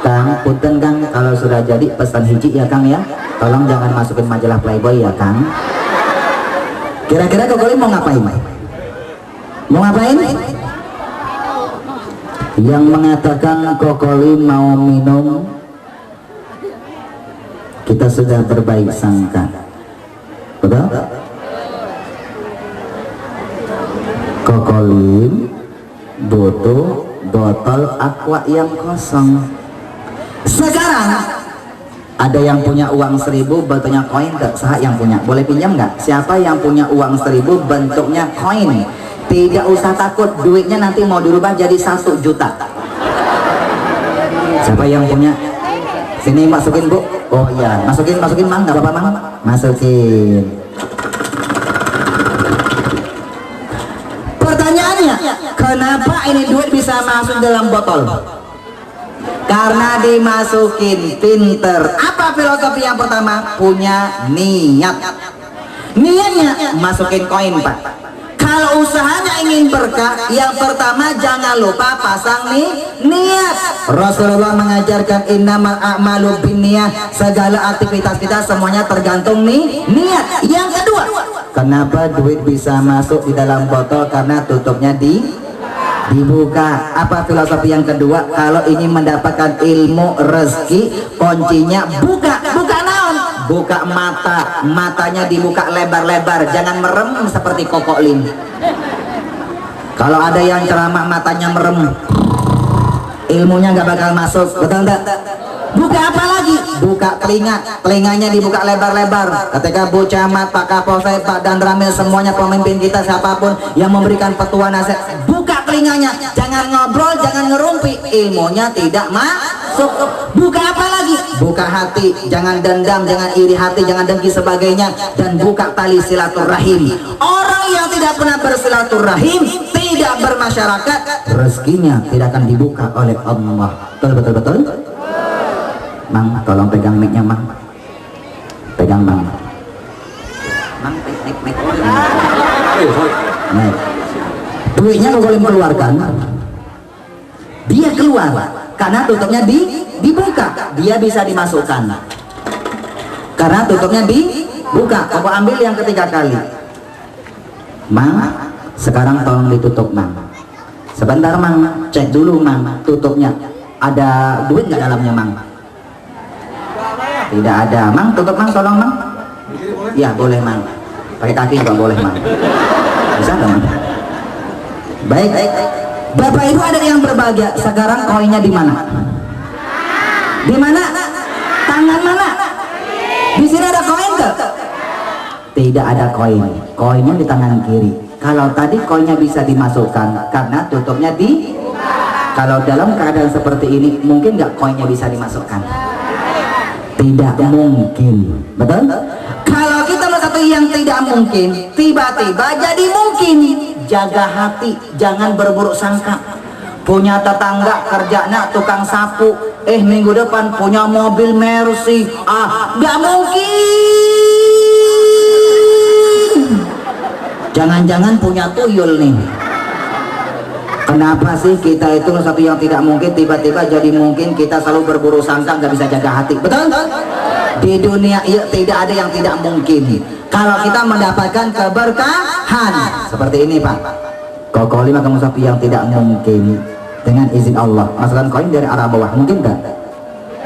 Kang, punten Kang, kalau sudah jadi pesan hiji ya Kang ya. Tolong jangan masukin majalah Playboy ya Kang. Kira-kira Kokoli mau ngapain? Mau ngapain? Yang mengatakan Kokoli mau minum, kita sudah berbaik sangka. Betul? Kokoli butuh botol aqua yang kosong. Sekarang ada yang punya uang 1000 bentuknya koin gak? Sah yang punya, boleh pinjam nggak? Siapa yang punya uang 1000 bentuknya koin? Tidak usah takut, duitnya nanti mau dirubah jadi 1 juta. Siapa yang punya? Sini masukin Bu. Oh iya, masukin Mang, nggak apa-apa Mang, masukin. Pertanyaannya, kenapa ini duit bisa masuk dalam botol? Karena dimasukin pinter. Apa filosofi yang pertama? Punya niat. Niatnya masukin koin Pak. Kalau usahanya ingin berkah, yang pertama jangan lupa pasang niat. Rasulullah mengajarkan innamal a'malu binniyah, segala aktivitas kita semuanya tergantung niat. Yang kedua, kenapa duit bisa masuk di dalam botol? Karena tutupnya dibuka. Apa filosofi yang kedua? Kalau ingin mendapatkan ilmu rezeki, kuncinya buka naon? Buka mata, matanya dibuka lebar-lebar, jangan merem seperti Kokolim. Kalau ada yang ceramah matanya merem, ilmunya nggak bakal masuk, betul nggak? Buka apa lagi? Buka telinganya dibuka lebar-lebar. Ketika Bu Camat, Pak Kapolsek, Pak Dan Ramil, semuanya pemimpin kita, siapapun yang memberikan petua nasihat, buka telinganya, jangan ngobrol, jangan ngerumpi, ilmunya tidak masuk. Buka apa lagi? Buka hati, jangan dendam, jangan iri hati, jangan dengki sebagainya, dan buka tali silaturahim. Orang yang tidak pernah bersilaturahim, tidak bermasyarakat, rezekinya tidak akan dibuka oleh Allah. Betul. Mang, tolong pegang mic-nya Mang. Pegang Mang. Mic. Nah, duitnya kalau boleh mengeluarkan, dia keluar karena tutupnya dibuka, dia bisa dimasukkan. Karena tutupnya buka, koko ambil yang ketiga kali. Mang, sekarang tolong ditutup mang. Sebentar mang, cek dulu mang, tutupnya. Ada duit nggak dalamnya mang? Tidak ada. Mang, tutup mang, tolong mang. Ya boleh mang. Pakai kaki juga boleh mang. Bisa nggak mang? Baik. Bapak Ibu ada yang berbahagia. Sekarang koinnya di mana? Di mana? Tangan mana? Di sini ada koin nggak? Tidak ada koin. Koinnya di tangan kiri. Kalau tadi koinnya bisa dimasukkan karena tutupnya di. Kalau dalam keadaan seperti ini mungkin nggak koinnya bisa dimasukkan? Tidak mungkin. Betul? Kalau kita melihat satu yang tidak mungkin, tiba-tiba jadi mungkin. Jaga hati, jangan berburuk sangka. Punya tetangga kerjanya tukang sapu, minggu depan punya mobil Mercy. Nggak mungkin. Jangan-jangan punya tuyul nih. Kenapa sih kita itu satu yang tidak mungkin tiba-tiba jadi mungkin? Kita selalu berburu sangka, nggak bisa jaga hati. Betul? Di dunia ya, tidak ada yang tidak mungkin. Kalau kita mendapatkan keberkahan seperti ini Pak, koko 5 kamu sapi yang tidak mungkin dengan izin Allah. Masukkan koin dari arah bawah, mungkin nggak?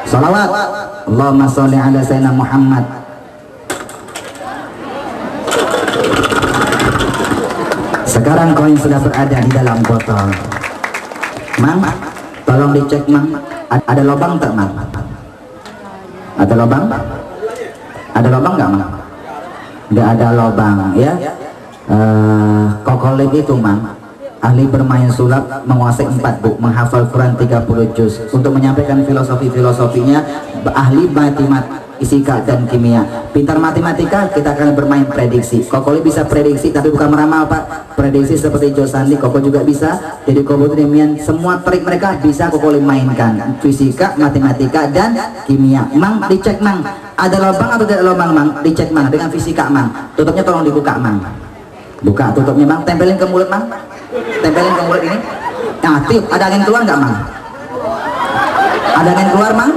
Salawat Allahumma sholli ala sayyidina Muhammad. Sekarang koin sudah berada di dalam botol. Mang, tolong dicek Mang, ada lubang tak Mang? Ada lubang? Ada lubang nggak Mang? Nggak ada lubang ya. Kokolik itu Mang, ahli bermain sulap, menguasai 4 buku, menghafal Quran 30 juz. Untuk menyampaikan filosofinya, ahli matematika, fisika dan kimia. Pintar matematika, kita akan bermain prediksi. Kokoli bisa prediksi tapi bukan meramal Pak. Prediksi seperti Josandi, Koko juga bisa. Jadi Koko demikian, semua trik mereka bisa Kokoli mainkan. Fisika, matematika dan kimia. Mang, dicek Mang, ada lubang atau tidak lubang Mang? Dicek Mang dengan fisika Mang. Tutupnya tolong dibuka Mang. Buka tutupnya Mang, tempelin ke mulut Mang. Tempelin ke mulut ini. Nah, tiup, ada angin keluar nggak Mang? Ada angin keluar Mang?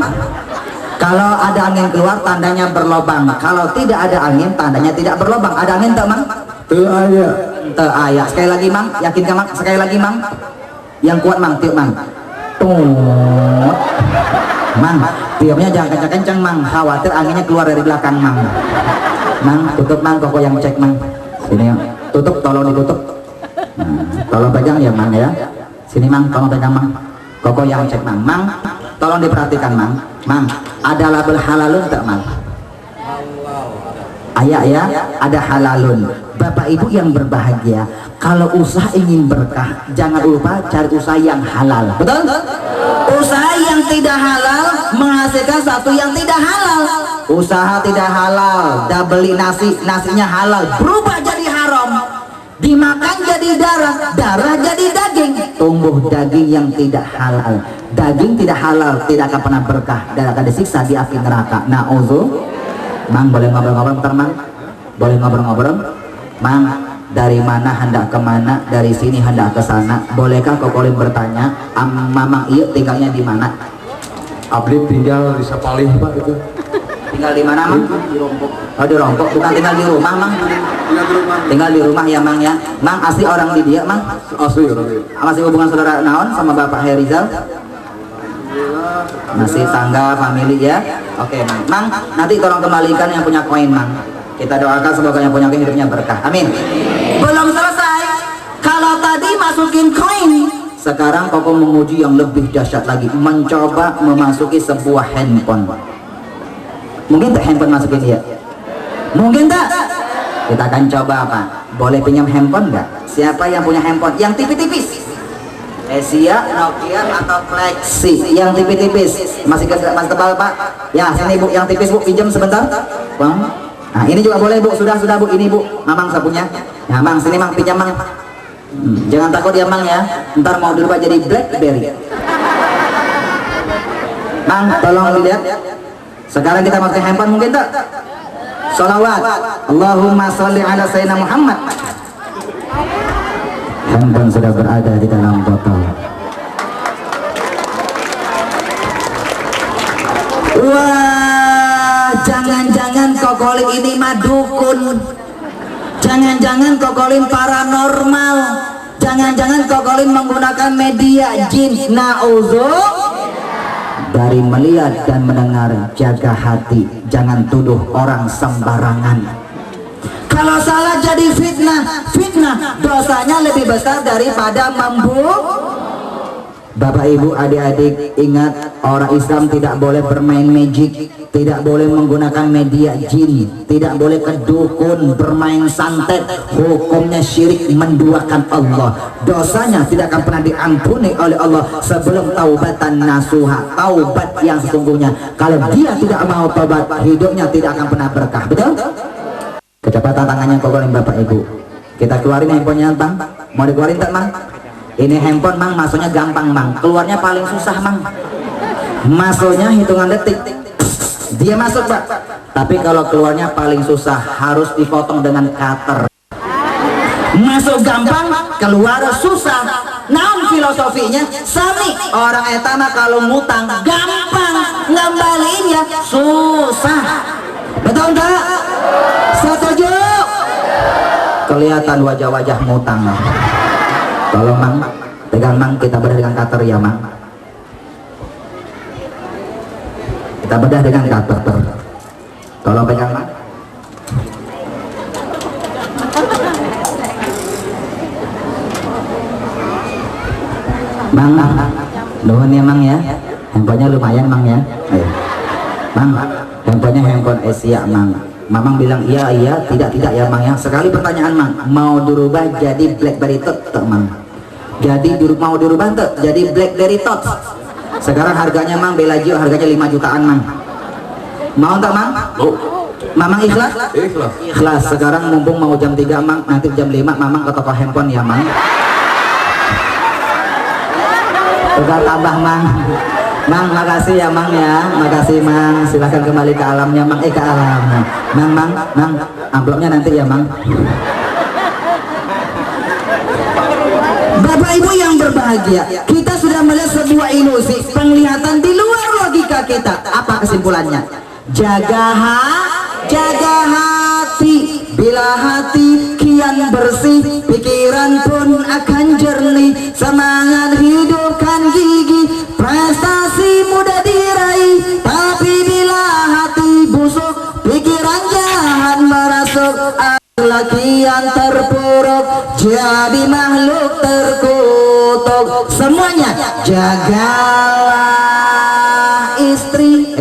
Kalau ada angin keluar tandanya berlobang. Kalau tidak ada angin tandanya tidak berlobang. Ada angin tak Mang? Teu aya. Sekali lagi Mang, yakin kan Mang? Sekali lagi Mang. Yang kuat Mang, tiup Mang. Tut. Mang, tiupnya jangan kencang-kencang Mang. Khawatir anginnya keluar dari belakang Mang. Mang, tutup Mang, Koko yang cek Mang. Sini yang tutup, tolong ditutup. Tolong pegang ya Mang ya. Sini Mang, tolong pegang Mang. Koko yang cek Mang. Mang, tolong diperhatikan Mang. Mang, ada label halalun tak Mang? Ayah ya, ada halalun. Bapak Ibu yang berbahagia, kalau usaha ingin berkah, jangan lupa cari usaha yang halal. Betul? Usaha yang tidak halal menghasilkan satu yang tidak halal. Usaha tidak halal, dah beli nasi, nasinya halal, berubah jadi haram. Dimakan jadi darah, darah jadi daging, tumbuh daging yang tidak halal. Daging tidak halal tidak akan pernah berkah dan akan disiksa di api neraka. Na'udzu. Mang, boleh ngobrol-ngobrol bentar Mang? Boleh ngobrol-ngobrol? Mang, dari mana hendak kemana? Dari sini hendak ke sana. Bolehkah Kokolim bertanya? Mamang iya tinggalnya di mana? Abdi tinggal di Sapalih Pak itu. Tinggal di mana Mang? Di Rompok. Oh di Rompok, bukan tinggal di rumah Mang? Tinggal di rumah. Tinggal di rumah ya Mang ya. Mang asli orang di dia Mang? Asli orang itu. Masih hubungan saudara naon sama Bapak Herizal? Masih tangga, family ya. Oke Mang. Mang, nanti tolong kembalikan yang punya koin Mang. Kita doakan semoga yang punya koin hidupnya berkah. Amin. Belum selesai. Kalau tadi masukin koin, sekarang Koko menguji yang lebih dahsyat lagi, mencoba memasuki sebuah handphone. Mungkin tak handphone masukin dia? Mungkin tak? Kita akan coba apa? Boleh pinjam handphone nggak? Siapa yang punya handphone? Yang tipis-tipis? Asia, Nokia atau Flexi? Yang tipis-tipis? Masih tebal Pak? Ya sini Bu, yang tipis Bu, pinjam sebentar. Bang. Nah ini juga boleh Bu, sudah Bu, ini Bu, Mamang sapunya. Ya Mang, sini Mang, pinjam Mang. Jangan takut ya Mang ya, ntar mau dirubah jadi BlackBerry. Mang, tolong dilihat. Sekarang kita pakai handphone mungkin tak? Sholawat Allahumma sholli ala sayyidina Muhammad. Handphone sudah berada di dalam botol. Wah jangan-jangan Kokolin ini mah dukun, jangan-jangan Kokolin paranormal, jangan-jangan Kokolin menggunakan media jin. Na'udzubillah. Dari melihat dan mendengar, jaga hati, jangan tuduh orang sembarangan. Kalau salah jadi fitnah dosanya lebih besar daripada membunuh. Bapak ibu adik-adik, ingat, orang Islam tidak boleh bermain magic, tidak boleh menggunakan media jin, tidak boleh ke dukun, bermain santet. Hukumnya syirik, menduakan Allah. Dosanya tidak akan pernah diampuni oleh Allah sebelum taubatan nasuha, taubat yang sesungguhnya. Kalau dia tidak mau taubat, hidupnya tidak akan pernah berkah. Betul? Kecepatan tangannya Kokolin Bapak Ibu. Kita keluarin handphonenya Bang. Mau dikeluarin tak Bang? Ini handphone Mang, masuknya gampang Mang, keluarnya paling susah Mang. Masuknya hitungan detik, dia masuk Pak. Tapi kalau keluarnya paling susah, harus dipotong dengan cutter. Masuk gampang, keluar susah. Naon filosofinya? Sami, orang etama kalau ngutang gampang, ngembaliin ya susah. Betul enggak? Setuju? Kelihatan wajah-wajah ngutang. Tolong Mang, pegang Mang, kita bedah dengan cutter ya Mang. Kita bedah dengan cutter. Tolong pegang Mang. Mang, nuhun ya Mang ya. Handphonenya lumayan Mang ya. Ayo. Mang, handphonenya handphone Asia Mang. Mamang bilang iya, tidak ya Mang ya. Sekali pertanyaan Mang, mau dirubah jadi BlackBerry Tot Mang? Jadi mau dirubah tuh jadi BlackBerry Tot. Sekarang harganya Mang Bellagio harganya 5 jutaan Mang. Mau tak Mang? Mau. Mamang ikhlas? Ikhlas. Ikhlas. Sekarang mumpung mau jam 3 Mang, nanti jam 5 Mamang ke toko handphone ya Mang. Udah tambah Mang. Mang, makasih ya Mang ya, makasih Mang. Silahkan kembali ke alamnya Mang, ke alam. Mang, amplopnya nanti ya Mang. Bapak Ibu yang berbahagia, kita sudah melihat sebuah ilusi, penglihatan di luar logika kita. Apa kesimpulannya? Jaga hati. Bila hati kian bersih, pikiran pun akan jernih. Semangat hidupkan gigi, prestasi mudah diraih. Tapi bila hati busuk, pikiran jahat merasuk. Kian terpuruk, jadi makhluk terkutuk. Semuanya jagalah istri.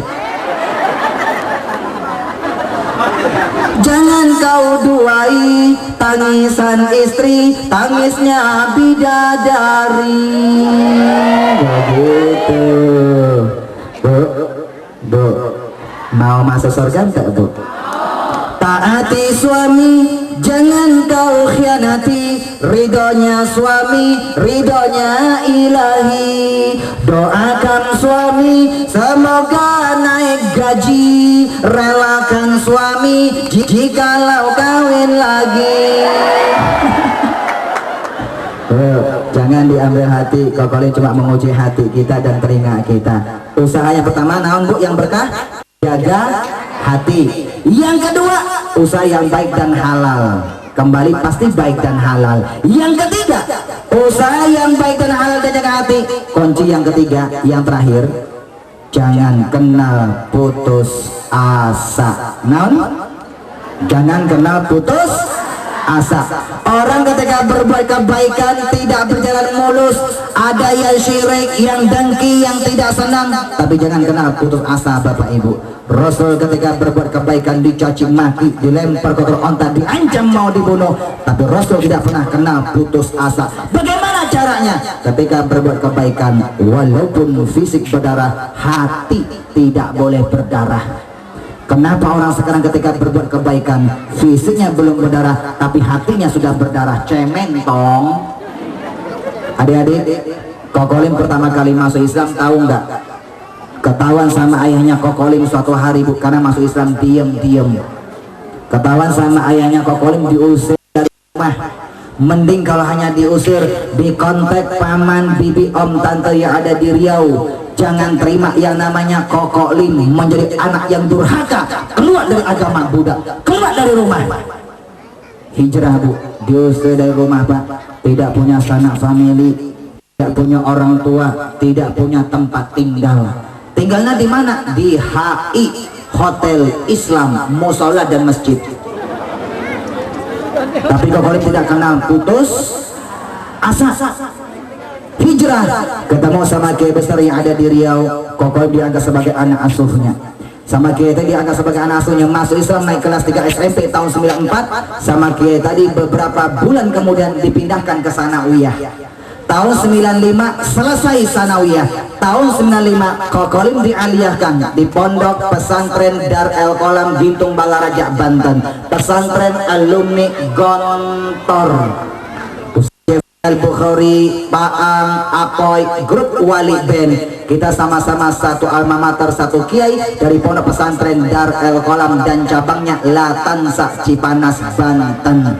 Jangan kau duai tangisan istri, tangisnya bidadari. Begitu Bu, mau masuk surga enggak Bu? Taati suami, jangan kau khianati. Ridhonya suami, ridhonya ilahi. Doakan suami, semoga naik gaji. Relakan suami, jikalau kawin lagi. Jangan diambil hati. Kokolin cuma menguji hati kita dan telinga kita. Usaha yang pertama naon Bu yang berkah? Jaga hati. Yang kedua, usaha yang baik dan halal. Kembali pasti baik dan halal. Yang ketiga, usaha yang baik dan halal dan jaga hati. Kunci yang ketiga, yang terakhir, jangan kenal putus asa. Naon? Jangan kenal putus asa. Orang ketika berbuat kebaikan tidak berjalan mulus, ada yang syirik, yang dengki, yang tidak senang. Tapi jangan kenal putus asa Bapak Ibu. Rasul ketika berbuat kebaikan dicaci maki, dilempar kotor onta, diancam mau dibunuh, tapi Rasul tidak pernah kenal putus asa. Bagaimana caranya? Ketika berbuat kebaikan, walaupun fisik berdarah, hati tidak boleh berdarah. Kenapa orang sekarang ketika berbuat kebaikan fisiknya belum berdarah tapi hatinya sudah berdarah? Cementong. Adik-adik, Kokolin pertama kali masuk Islam tahu nggak? Ketahuan sama ayahnya Kokolin suatu hari Bu, karena masuk Islam diam-diam. Ketahuan sama ayahnya Kokolin diusir dari rumah. Mending kalau hanya diusir, dikontak paman, bibi, om, tante yang ada di Riau. jangan terima yang namanya Koko Lim menjadi anak yang durhaka, keluar dari agama Buddha, keluar dari rumah. Hijrah Bu, diusir dari rumah Pak, tidak punya sanak famili, tidak punya orang tua, tidak punya tempat tinggal. Tinggalnya di mana? Di HI, Hotel Islam, Musola dan Masjid. Tapi Koko Lim tidak kenal putus asa. Hijrah, ketemu sama kiai besar yang ada di Riau. Koko Lim dianggap sebagai anak asuhnya. Sama kiai tadi dianggap sebagai anak asuhnya, masuk Islam naik kelas 3 SMP tahun 94. Sama kiai tadi beberapa bulan kemudian dipindahkan ke Sanawiyah. Tahun 95 selesai Sanawiyah. Tahun 95 Koko Lim dialiyahkan di Pondok Pesantren Dar El Kolam Gintung Balaraja Banten. Pesantren alumni Gontor Al-Bukhari, Paang, Apoy, grup Wali Band. Kita sama-sama satu alma mater, satu kiai dari Pondok Pesantren Dar El Kolam dan cabangnya Latansa Cipanas, Banten.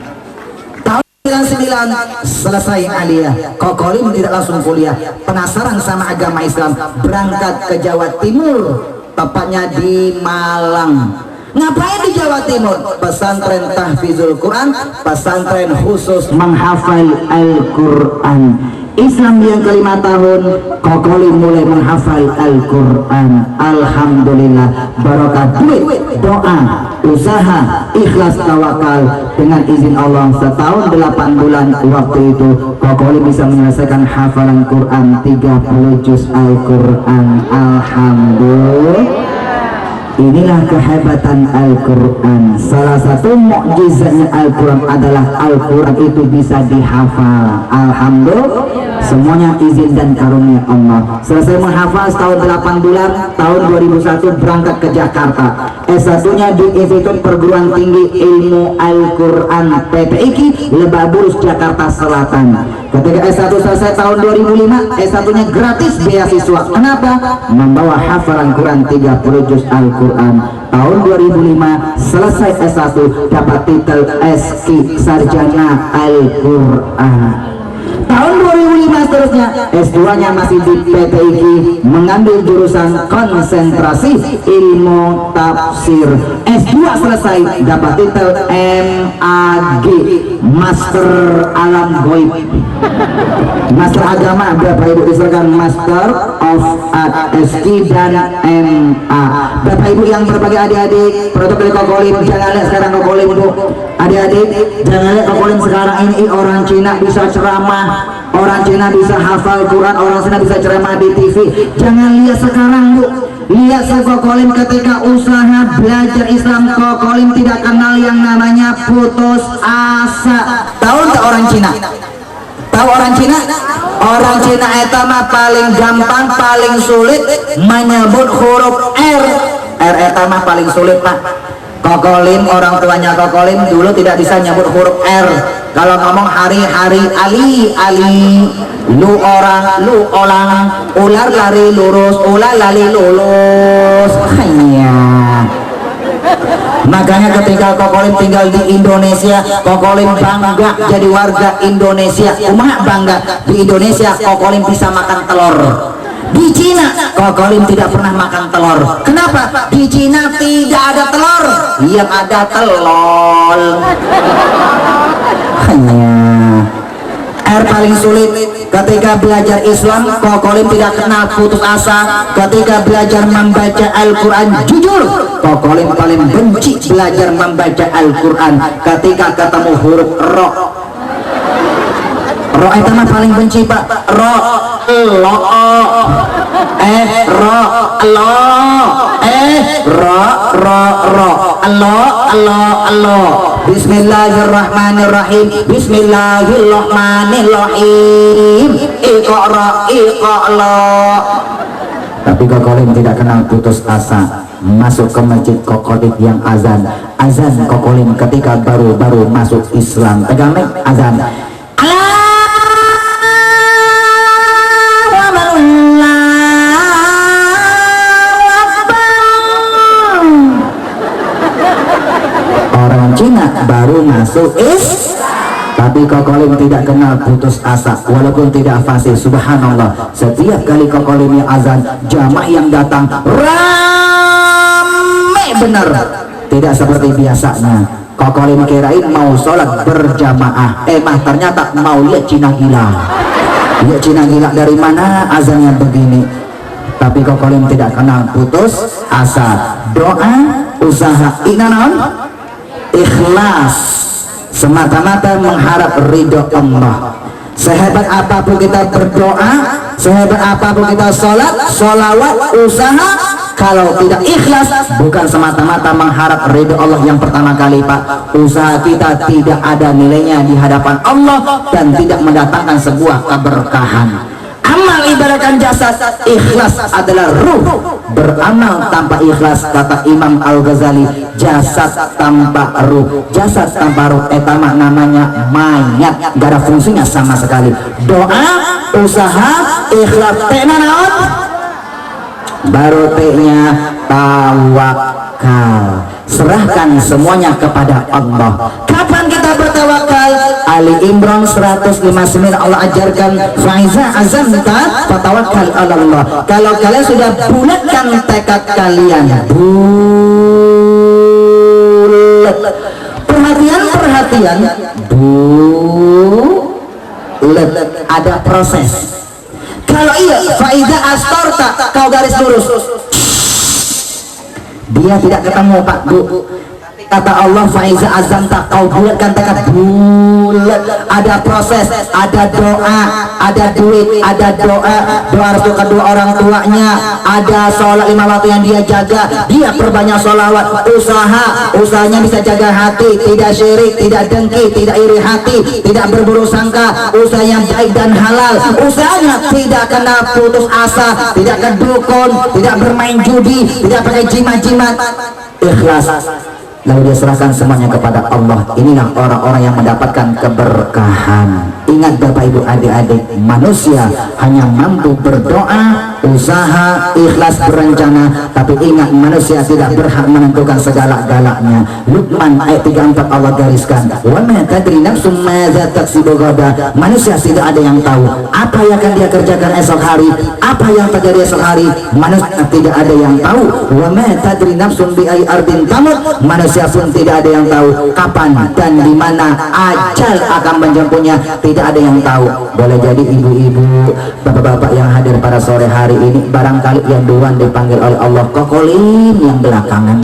Tahun 99 selesai aliyah. Koko Lim tidak langsung kuliah, penasaran sama agama Islam, berangkat ke Jawa Timur, tepatnya di Malang. Ngapain di Jawa Timur? Pesantren tahfizul Quran, pesantren khusus menghafal Al-Quran. Islam yang kelima tahun, Koko Lim mulai menghafal Al-Quran. Alhamdulillah, barokah duit, doa, usaha, ikhlas, tawakal. Dengan izin Allah, setahun 8 bulan waktu itu Koko Lim bisa menyelesaikan hafalan Quran 30 juz Al-Quran. Alhamdulillah. Inilah kehebatan Al-Quran. Salah satu mukjizatnya Al-Quran adalah Al-Quran itu bisa dihafal. Alhamdulillah, semuanya izin dan karunia Allah. Selesai menghafal setahun 8 bulan, tahun 2001 berangkat ke Jakarta. S1-nya di Institut Perguruan Tinggi Ilmu Al-Quran PPIK Lebak Bulus, Jakarta Selatan. Ketika S1 selesai tahun 2005, S1-nya gratis beasiswa. Kenapa? Membawa hafalan Quran 30 juz Al-Quran. Tahun 2005 selesai S1, dapat titel SQ Sarjana Al-Quran. Tahun 2005 seterusnya S2-nya masih di PTIG, mengambil jurusan konsentrasi ilmu tafsir. S2 selesai, dapat titel MAG, Master Alam Goib, Master Agama. Bapak Ibu diserahkan Master of Art SQ dan MA. Bapak Ibu yang berbagai adik-adik, protokol Koko Lim, jangan lihat sekarang Koko Lim Bu. Adik-adik, jangan lihat Koko Lim sekarang ini orang Cina bisa ceramah, orang Cina bisa hafal Quran, orang Cina bisa ceramah di TV. Jangan lihat sekarang Bu, lihat Koko Lim ketika usaha belajar Islam. Koko Lim tidak kenal yang namanya putus asa. Tahu nggak orang Cina? Tahu orang Cina? Orang Cina etama paling gampang, paling sulit menyebut huruf R. R etama paling sulit Pak. Koko Lim, orang tuanya Koko Lim dulu tidak bisa nyebut huruf R. Kalau ngomong hari-hari, ali, lu orang, lu olang, ular lari lurus, ular lari lulus. Hanya. Makanya ketika Koko Lim tinggal di Indonesia, Koko Lim bangga jadi warga Indonesia. Umat bangga di Indonesia Koko Lim bisa makan telur. Di Cina Koko Lim tidak pernah makan telur. Kenapa? Di Cina tidak ada telur, yang ada telol. Hanya R paling sulit. Ketika belajar Islam, Koko Lim tidak kenal putus asa. Ketika belajar membaca Al-Quran, jujur Koko Lim paling benci belajar membaca Al-Quran ketika ketemu huruf ro. Ro itu mah paling benci Pak. Ro, lo, ro, lo, ro. Bismillahirrahmanirrahim. Bismillahirrahmanirrahim. Iqra, iqla. Tapi Koko Lim tidak kenal putus asa. Masuk ke masjid Koko Lim yang azan. Azan Koko Lim ketika baru-baru masuk Islam. Pegang mic, azan. Orang Cina baru masuk Islam. Tapi Kokolim tidak kenal putus asa, walaupun tidak fasih. Subhanallah, setiap kali Kokolim yang azan, jamaah yang datang rame benar, tidak seperti biasanya. Kokolim kirain mau sholat berjamaah, ternyata mau lihat Cina gila. Lihat Cina gila dari mana azannya begini. Tapi Kokolim tidak kenal putus asa. Doa, usaha, ikhlas, semata-mata mengharap ridho Allah. Sehebat apapun kita berdoa, sehebat apapun kita sholat, sholawat, usaha, kalau tidak ikhlas, bukan semata-mata mengharap ridho Allah yang pertama kali, Pak, usaha kita tidak ada nilainya di hadapan Allah dan tidak mendatangkan sebuah keberkahan. Amal ibaratkan jasad, ikhlas adalah ruh. Beramal tanpa ikhlas, kata Imam Al-Ghazali, jasad tanpa ruh, jasad tanpa ruh etama namanya mayat, gak ada fungsinya sama sekali. Doa, usaha, ikhlas, tenaon, baru tehnya tawakal. Serahkan semuanya kepada Allah. Kapan kita bertawakal? Ali Imran 159 Allah ajarkan, faiza azamta fatawakkal ala Allah. Kalau kalian sudah bulatkan tekad kalian, bulat, perhatian, bulat, ada proses. Kalau iya, faiza astorta, kau garis lurus, dia tidak ketemu, Pak, Bu. Kata Allah, faiza azamta, kau bulatkan tekad, bulat. Ada proses, ada doa, ada duit, ada doa restu kedua orang tuanya, ada sholat 5 waktu yang dia jaga, dia perbanyak sholawat, usahanya bisa jaga hati, tidak syirik, tidak dengki, tidak iri hati, tidak berburuk sangka, usaha yang baik dan halal, usahanya tidak kena putus asa, tidak ke dukun, tidak bermain judi, tidak pakai jimat-jimat, ikhlas. Lalu dia serahkan semuanya kepada Allah. Inilah orang-orang yang mendapatkan keberkahan. Ingat Bapak Ibu adik-adik, manusia hanya mampu berdoa, usaha, ikhlas, berencana, tapi ingat manusia tidak berhak menentukan segala-galanya. Luqman ayat 34 Allah gariskan, wa ma tadri nafsum madza taksibu ghadan. Manusia tidak ada yang tahu apa yang akan dia kerjakan esok hari, apa yang terjadi esok hari. Manusia tidak ada yang tahu. Wa ma tadri nafsum bi ayyi ardin tamut. Manusia pun tidak ada yang tahu kapan dan di mana ajal akan menjemputnya. Tidak ada yang tahu. Boleh jadi ibu-ibu, bapak-bapak yang hadir pada sore hari ini, barangkali yang duluan dipanggil oleh Allah Kokolim yang belakangan.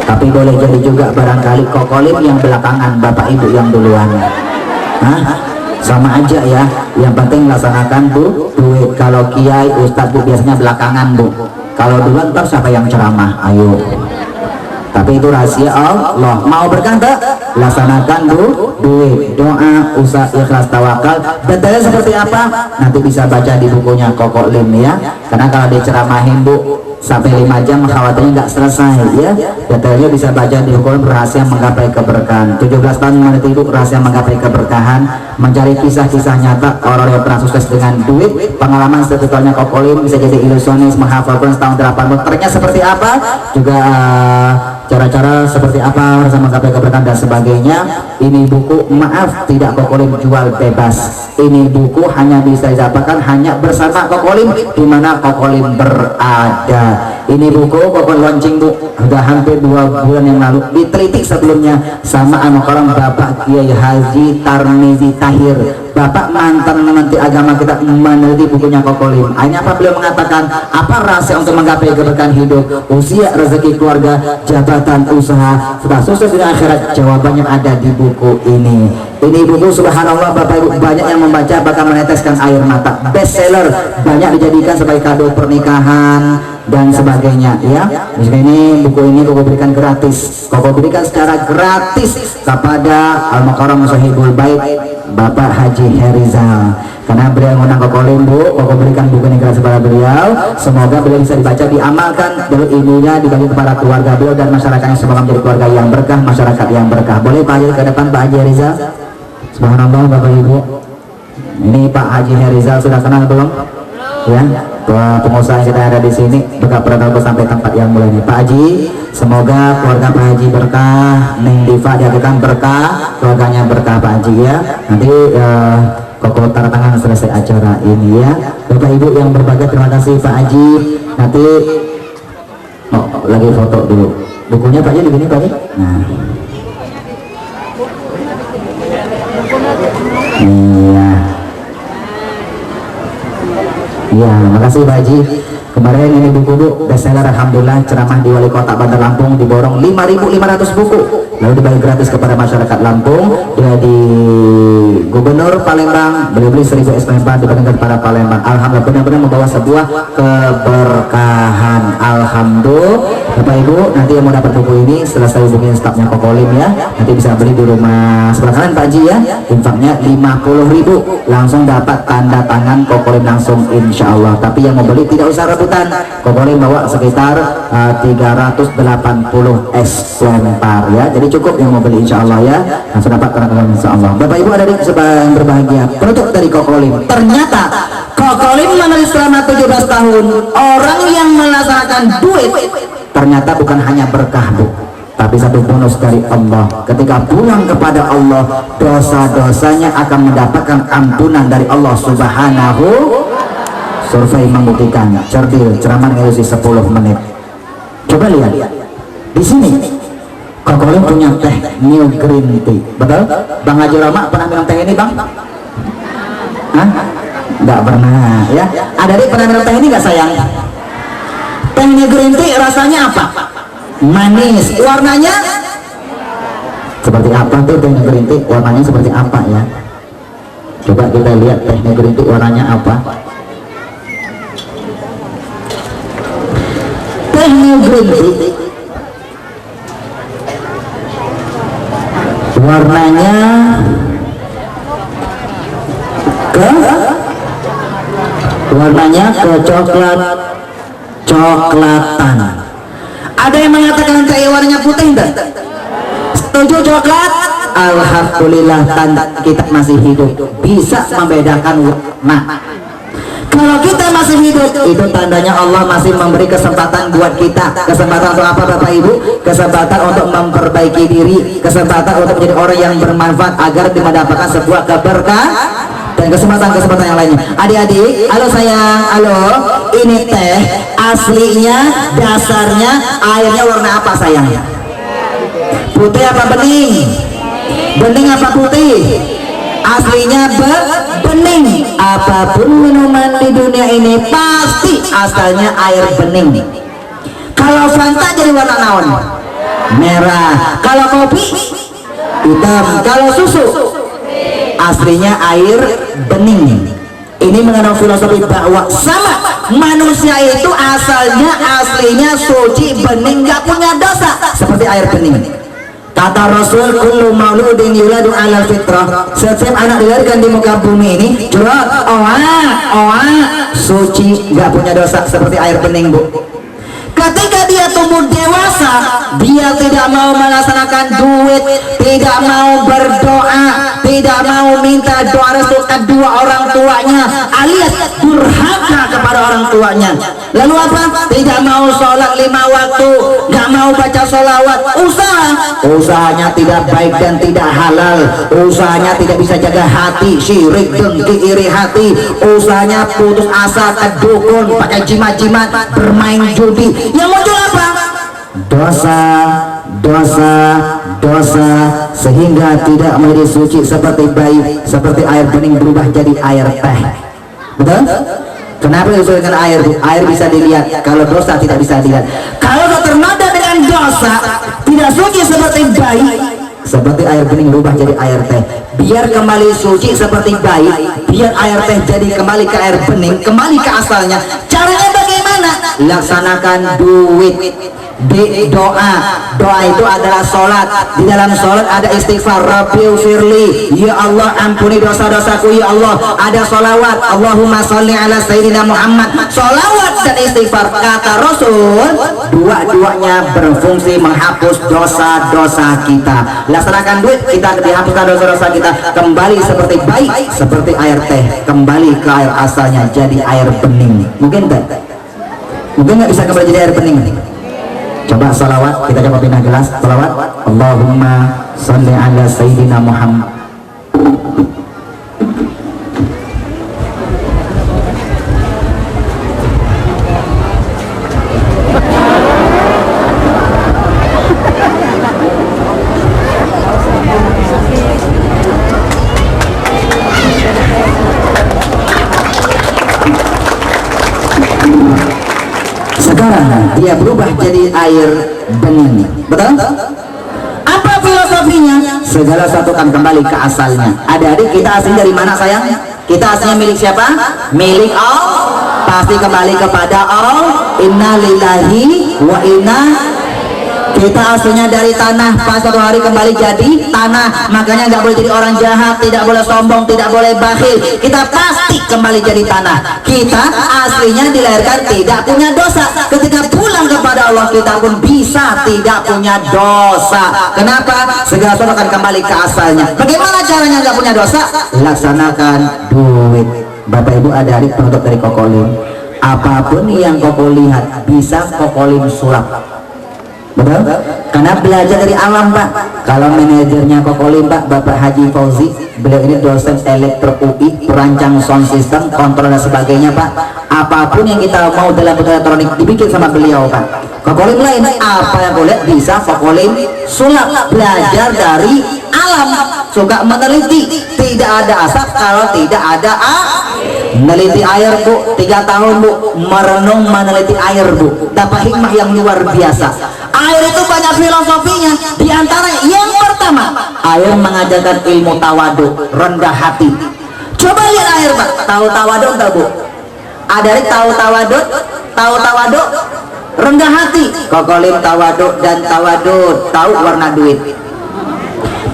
Tapi boleh jadi juga barangkali Kokolim yang belakangan, bapak ibu yang duluan. Hah? Sama aja ya. Yang penting laksanakan, Bu, duit. Kalau kiai, ustadz, Bu, biasanya belakangan, Bu. Kalau duluan ntar siapa yang ceramah? Ayo. Tapi itu rahasia Allah. Mau berkata, laksanakan, Bu, duit, doa, usaha, ikhlas, tawakal. Detailnya seperti apa? Nanti bisa baca di bukunya Kokolim ya. Karena kalau diceramahin, Bu, sampai 5 jam khawatirnya nggak selesai ya. Detailnya bisa baca di buku Rahasia Menggapai Keberkahan. 17 tahun meniti itu rahasia menggapai keberkahan, mencari kisah-kisah nyata orang yang pernah sukses dengan duit, pengalaman spiritualnya Kokolim, bisa jadi ilusionis, menghafal Quran tahun 80. Ternyata seperti apa? Juga cara-cara seperti apa rasa menggapai keberkahan dan sebagainya. Ini buku, maaf, tidak Kokolim jual bebas. Ini buku hanya bisa didapatkan hanya bersama Kokolim di mana Kokolim berada. Ini buku Kokolim launching, Bu, sudah hampir 2 bulan yang lalu. Diteliti sebelumnya sama Al-Mukarram Bapak Kiai Haji Tarmizi Tahir, Bapak mantan Menteri Agama kita, meneliti bukunya Kokolim. Hanya apa beliau mengatakan, apa rahasia untuk menggapai keberkahan hidup, usia, rezeki, keluarga, jabatan, usaha, sudah sukses di akhirat? Jawabannya ada di buku ini. Ini buku subhanallah Bapak Ibu, banyak yang membaca bahkan meneteskan air mata. Bestseller, banyak dijadikan sebagai kado pernikahan dan sebagainya ya. Ini buku ini Koko berikan gratis. Koko berikan secara gratis kepada Al-Mukarram Sahibul Bait Bapak Haji Herizal. Karena beliau mengundang Kokolim, Bu, Koko berikan buku ini gratis kepada beliau. Semoga beliau bisa dibaca, diamalkan, dulu ilmunya dibagi kepada keluarga beliau dan masyarakatnya, semoga menjadi keluarga yang berkah, masyarakat yang berkah. Boleh Pak Haji ke depan, Pak Haji Herizal. Subhanallah Bapak Ibu. Ini Pak Haji Herizal sudah kenal belum? ya pengusaha kita ada di sini berkah protokol sampai tempat yang mulai ini. Pak Haji, semoga keluarga Pak Haji berkah, Neng Diva diadakan berkah, keluarganya berkah Pak Haji ya. Nanti Koko tanda tangan selesai acara ini ya. Bapak Ibu yang berbahagia, terima kasih Pak Haji. Nanti lagi foto dulu. Bukunya Pak Haji di sini Pak Haji. Nah. Iya. Iya, makasih Pak Haji. Kemarin ini buku bestseller alhamdulillah, ceramah di Wali Kota Bandar Lampung diborong 5.500 buku. Lalu dibagi gratis kepada masyarakat Lampung. Dia di Gubernur Palembang, beli 1.000 SP4 diberikan kepada Palembang. Alhamdulillah benar-benar membawa sebuah keberkahan. Alhamdulillah. Bapak Ibu, nanti yang mau dapat buku ini selesai hubungin stafnya Kokolim ya. Nanti bisa beli di rumah sebelah kanan Pak Haji ya. Infaknya 50.000, langsung dapat tanda tangan Kokolim langsung insya Allah. Tapi yang mau beli tidak usah rebutan. Kokolim bawa sekitar 380 eksemplar ya. Jadi cukup yang mau beli insya Allah ya. Langsung dapat tanda tangan insya Allah. Bapak Ibu ada di sebelah berbahagia. Produk dari Kokolim. Ternyata Kokolim menulis selama 17 tahun. Orang yang melaksanakan duit ternyata bukan hanya berkah Bu, tapi satu bonus dari Allah. Ketika pulang kepada Allah, dosa-dosanya akan mendapatkan ampunan dari Allah Subhanahu. Survei membuktikan. Cerdil ceramah ngisi 10 menit. Coba lihat di sini Kokolim punya teh New Green Tea, betul? Bang Haji Rama pernah minum teh ini Bang? Hah? Nggak pernah ya. Ada di pernah minum teh ini nggak sayang? Teh New Green Tea rasanya apa? Manis. Warnanya seperti apa tuh teh New Green Tea? Warnanya seperti apa ya? Coba kita lihat teh New Green Tea warnanya apa? Teh New Green Tea warnanya coklatan. Ada yang mengatakan teh warnanya putih enggak? Setuju coklat? Alhamdulillah tanda kita masih hidup bisa membedakan warna. Kalau kita masih hidup, itu tandanya Allah masih memberi kesempatan buat kita. Kesempatan untuk apa Bapak Ibu? Kesempatan untuk memperbaiki diri, kesempatan untuk menjadi orang yang bermanfaat agar mendapatkan sebuah keberkahan dan kesempatan-kesempatan yang lainnya. Adik-adik, halo sayang, halo. Ini teh aslinya, dasarnya, airnya warna apa sayang? Putih apa bening? Bening apa putih? Aslinya bening. Apapun minuman di dunia ini pasti asalnya air bening. Kalau Fanta jadi warna naon? Merah. Kalau kopi hitam. Kalau susu aslinya air bening. Ini mengandung filosofi bahwa sama manusia itu aslinya suci, bening, gak punya dosa seperti air bening. Kata Rasul, kullu mauludin yuladu ala fitrah. Setiap anak dilahirkan di muka bumi ini curhat, suci, gak punya dosa seperti air bening Bu. Ketika dia tumbuh dewasa, dia tidak mau melaksanakan duit, tidak mau berdoa, tidak mau minta doa restu kedua orang tuanya, alias durhaka kepada orang tuanya. Lalu apa? Tidak mau sholat 5 waktu, nggak mau baca sholawat. Usahanya tidak baik dan tidak halal. Usahanya tidak bisa jaga hati, syirik, dengki, iri hati. Usahanya putus asa, ke dukun, pakai jimat-jimat, bermain judi. Yang muncul apa? Dosa, sehingga tidak menjadi suci seperti bayi, seperti air bening berubah jadi air teh. Betul? Kenapa disuruhkan air? Air bisa dilihat, kalau dosa tidak bisa dilihat. Kalau ternoda dengan dosa, tidak suci seperti bayi, seperti air bening berubah jadi air teh. Biar kembali suci seperti bayi, biar air teh jadi kembali ke air bening, kembali ke asalnya. Caranya bagaimana? Laksanakan duit. di doa itu adalah sholat. Di dalam sholat ada istighfar, Rabbighfirli, ya Allah ampuni dosa-dosaku ya Allah. Ada sholawat, Allahumma sholli ala sayyidina Muhammad. Sholawat dan istighfar, kata Rasul, dua-duanya berfungsi menghapus dosa-dosa kita. Laksanakan duit, kita dihapuskan dosa-dosa kita, kembali seperti baik, seperti air teh, kembali ke air asalnya, jadi air bening. Mungkin tak? Mungkin nggak bisa kembali jadi air bening? Coba salawat, kita coba pindah gelas. Salawat, Allahumma sholli ala sayyidina Muhammad. Sekarang dia berubah jadi air bening. Betul? Apa filosofinya? Segala sesuatu akan kembali ke asalnya. Adik-adik, kita asli dari mana sayang? Kita aslinya milik siapa? Milik Allah. Pasti kembali kepada Allah. Inna lillahi wa inna. Kita aslinya dari tanah, pas suatu hari kembali jadi tanah. Makanya nggak boleh jadi orang jahat, tidak boleh sombong, tidak boleh bakhil. Kita pasti kembali jadi tanah. Kita aslinya dilahirkan tidak punya dosa. Ketika pulang kepada Allah, kita pun bisa tidak punya dosa. Kenapa? Segala sesuatu akan kembali ke asalnya. Bagaimana caranya nggak punya dosa? Laksanakan duit. Bapak Ibu, adik-adik penutup dari Kokolim, apapun yang Koko lihat bisa Kokolim sulap. Betul? Karena belajar dari alam Pak. Kalau manajernya Kokolim Pak, Bapak Haji Fauzi, beliau ini dosen elektro UI, perancang sound system, kontrol dan sebagainya Pak. Apapun yang kita mau dalam bentuk elektronik dibikin sama beliau Pak. Kokolim lain, apa yang boleh bisa Kokolim sulap. Belajar dari alam, suka meneliti. Tidak ada asap kalau tidak ada meneliti air Bu, 3 tahun Bu, merenung meneliti air Bu, dapat hikmah yang luar biasa. Air itu banyak filosofinya. Di antara yang pertama, air mengajarkan ilmu tawadu, rendah hati. Coba lihat air Pak, tahu tawadu enggak Bu? Ada yang tahu tawadu? Tahu tawadu? Rendah hati. Kokolim tawadu dan tawadu, tahu warna duit.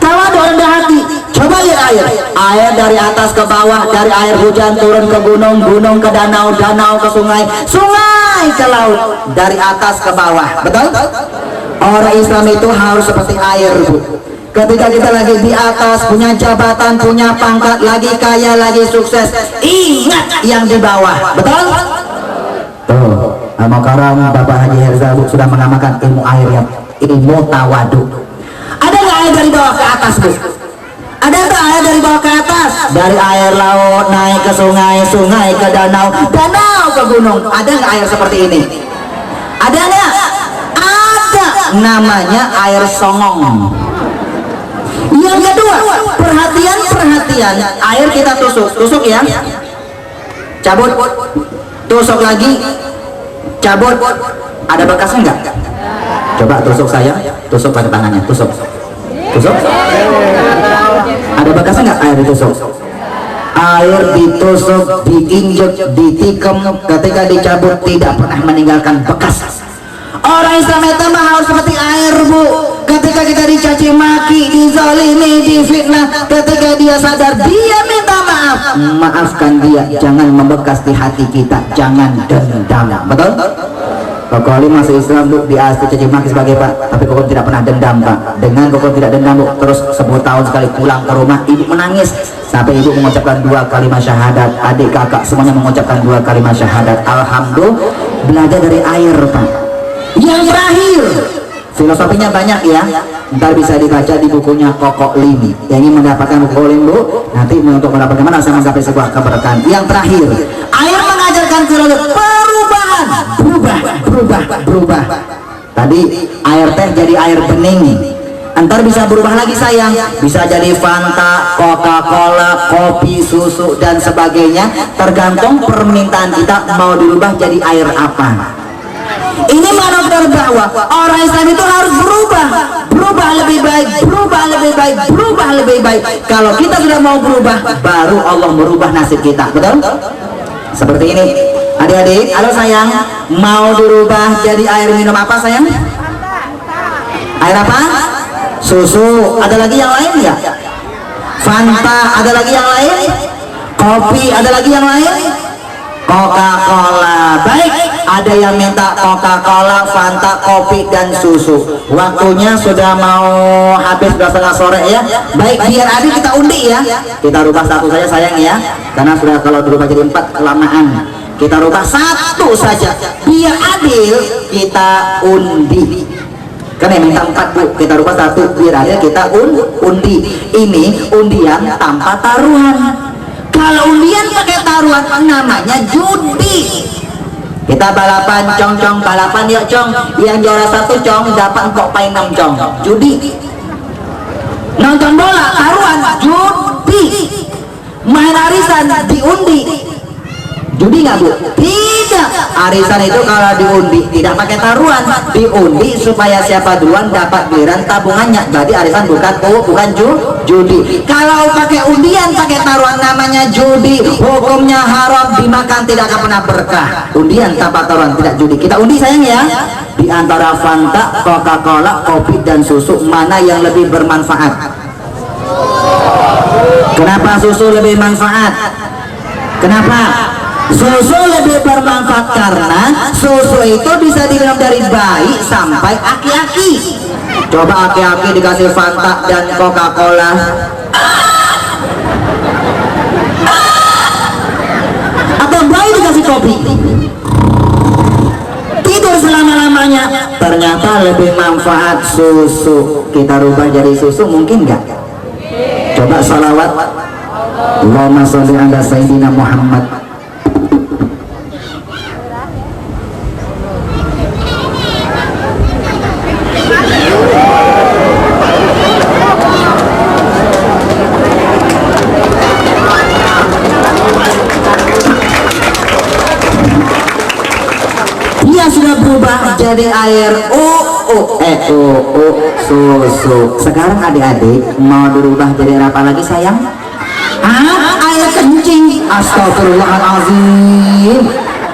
Tawadu rendah hati. Coba lihat air. Air dari atas ke bawah, dari air hujan turun ke gunung, gunung ke danau, danau ke sungai, sungai ke laut, dari atas ke bawah. Betul? Orang Islam itu harus seperti air Bu. Ketika kita lagi di atas, punya jabatan, punya pangkat, lagi kaya, lagi sukses, ingat yang di bawah. Betul? Tuh, Al-Mukarram Bapak Haji Herza Bu sudah menamakan ilmu air yang ilmu tawadu. Ada nggak air dari bawah ke atas Bu? Ada nggak air dari bawah ke atas? Dari air laut naik ke sungai, sungai ke danau, danau ke gunung. Ada nggak air seperti ini? Ada nggak? Ada. Namanya air songong. Yang kedua, perhatian. Air kita tusuk ya. Cabut. Tusuk lagi. Cabut. Ada bekasnya nggak? Coba tusuk saya. Tusuk pada tangannya. Tusuk. Ada bekasnya nggak air ditusuk? Air ditusuk, diinjek, ditikem, ketika dicabut tidak pernah meninggalkan bekas. Orang Islam itu mah harus seperti air Bu. Ketika kita dicaci maki, dizalimi, difitnah, ketika dia sadar, dia minta maaf. Maafkan dia, jangan membekas di hati kita, jangan dendam. Betul? Kokolim masih Islam Bu, diasti caci maki sebagai Pak, tapi Kokolim tidak pernah dendam Pak. Dengan Kokolim tidak dendam Bu, terus 10 tahun sekali pulang ke rumah, ibu menangis sampai ibu mengucapkan 2 kalimat syahadat, adik kakak semuanya mengucapkan 2 kalimat syahadat. Alhamdulillah, belajar dari air Pak. Yang terakhir, filosofinya banyak ya, ntar bisa dibaca di bukunya Kokolim. Yang ingin mendapatkan buku Kokolim Bu, nanti untuk mendapatkan mana saya mencapai sebuah keberkahan. Yang terakhir, air mengajarkan filosofi perubahan, berubah. Tadi air teh jadi air bening, ntar bisa berubah lagi sayang, bisa jadi Fanta, Coca-Cola, kopi, susu dan sebagainya, tergantung permintaan kita mau dirubah jadi air apa. Ini manuver bahwa orang Islam itu harus berubah lebih baik. Kalau kita sudah mau berubah, baru Allah merubah nasib kita. Betul? Seperti ini. Adik-adik, halo sayang, mau dirubah jadi air minum apa sayang? Air apa? Susu. Ada lagi yang lain ya? Fanta. Ada lagi yang lain? Kopi. Ada lagi yang lain? Coca-Cola. Baik, ada yang minta Coca-Cola, Fanta, kopi, dan susu. Waktunya sudah mau habis, sudah setengah sore ya. Baik, biar adil kita undi ya. Kita rubah satu saja sayang ya, karena sudah kalau dirubah jadi 4 kelamaan. Kita rubah satu saja, biar adil kita undi. Karena yang minta 4 Bu, kita rubah satu biar adil kita undi. Ini undian tanpa taruhan. Kalau undian pakai taruhan namanya judi. Kita balapan cong, balapan yuk cong. Yang juara 1 cong dapat kok pain 6 cong. Judi. Nonton bola taruhan judi. Main arisan diundi. Judi nggak Bu? Tidak. Arisan itu kalau diundi tidak pakai taruhan, diundi supaya siapa duluan dapat giliran tabungannya. Berarti arisan bukan judi. Kalau pakai undian pakai taruhan namanya judi, hukumnya haram, dimakan tidak akan pernah berkah. Undian tanpa taruhan tidak judi. Kita undi sayang ya. Di antara Fanta, Coca-Cola, kopi dan susu mana yang lebih bermanfaat? Kenapa susu lebih manfaat? Kenapa? Susu lebih bermanfaat karena susu itu bisa diminum dari bayi sampai aki-aki. Coba aki-aki dikasih Fanta dan Coca-Cola, atau bayi dikasih kopi, tidur selama-lamanya. Ternyata lebih manfaat susu. Kita rubah jadi susu mungkin nggak? Coba salawat Allahumma sholli ala Sayyidina Muhammad. Sudah berubah jadi air susu. Sekarang adik-adik mau dirubah jadi air apa lagi sayang? Air kencing. Astagfirullahaladzim.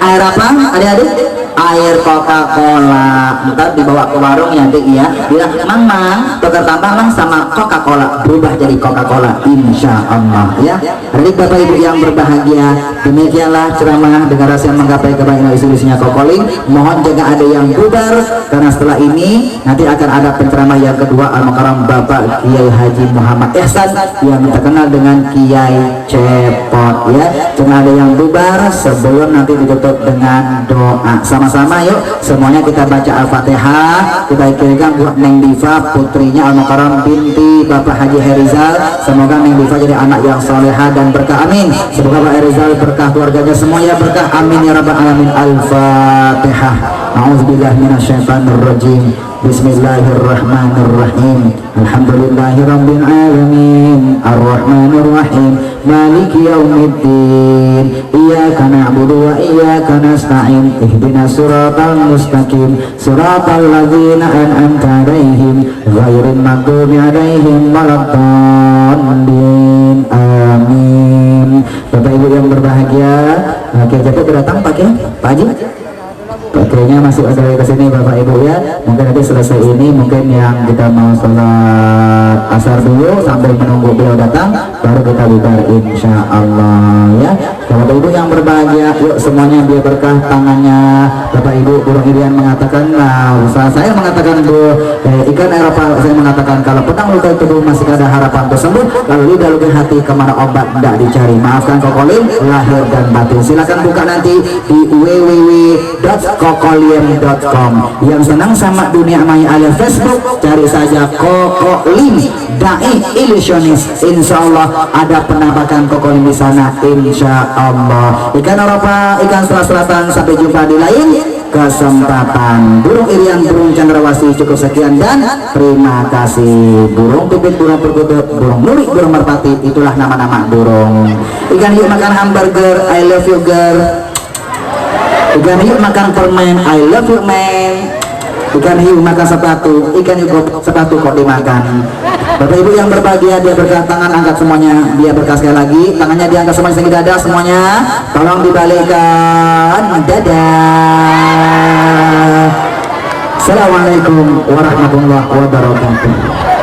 Air apa adik-adik? Air Coca-Cola. Ntar dibawa ke warung ya adik ya, bilang Mang tukar tambah Mang sama Coca-Cola, berubah jadi Coca-Cola insya Allah ya. Adik Bapak Ibu yang berbahagia, demikianlah ceramah dengan rasa yang menggapai kebaikan isu-isunya Kokoling. Mohon jaga ada yang bubar, karena setelah ini nanti akan ada penceramah yang kedua Al-Mukarram Bapak Kiai Haji Muhammad Ihsan yang terkenal dengan Kiai Cepot ya. Cuma ada yang bubar sebelum nanti ditutup dengan doa. Sama-sama yuk semuanya kita baca Al-Fatihah. Kita ikhlaskan buat Neng Diva putrinya Al-Mukarram binti Bapak Haji Herizal. Semoga Neng Diva jadi anak yang soleha dan berkah, amin. Semoga Pak Herizal berkah, keluarganya semuanya berkah, amin ya rabbal alamin. Al-Fatihah. A'udzubillahi minasyaitonirrajim. Bismillahirrahmanirrahim. Alhamdulillahirabbil alamin. Arrahmanirrahim. Maliki yaumiddin. Iyyaka na'budu wa iyyaka nasta'in. Ihdinas siratal mustaqim. Siratal ladzina an'amta 'alaihim ghairil maghdubi 'alaihim waladdallin. Amin. Bapak Ibu yang berbahagia, Kiai Cepot datang pakai Pak Haji. Baterainya masih ada ke sini Bapak Ibu ya. Mungkin nanti selesai ini mungkin yang kita mau sholat asar dulu sambil menunggu beliau datang, baru kita bubar insya Allah ya. Bapak Ibu yang berbahagia, yuk semuanya biar berkah tangannya. Bapak Ibu, Burung Irian mengatakan, nah usaha saya mengatakan Bu ikan Eropa, saya mengatakan kalau pedang luka tubuh masih ada harapan tersebut, lalu lidah luka hati kemana obat tidak dicari. Maafkan Kokolim lahir dan batin. Silakan buka nanti di www.kokolim.com. Yang senang sama dunia maya alias Facebook, cari saja Kokolim Dai Ilusionis. Insya Allah ada penampakan Kokolim di sana insya Allah. Ikan Eropa, ikan Selat Selatan, sampai jumpa di lain kesempatan. Burung Irian, burung cendrawasih, cukup sekian dan terima kasih. Burung pipit, burung perkutut, burung lurik, burung merpati, itulah nama-nama burung. Ikan hiu makan hamburger, I love you girl. Ikan hiu makan permen, I love you man. Ikan hiu makan sepatu, ikan hiu sepatu kok dimakan. Bapak Ibu yang berbahagia, dia berkah, tangan angkat semuanya, dia berkah sekali lagi, tangannya diangkat semuanya sehingga dada semuanya, tolong dibalikkan, dadah. Assalamualaikum warahmatullahi wabarakatuh.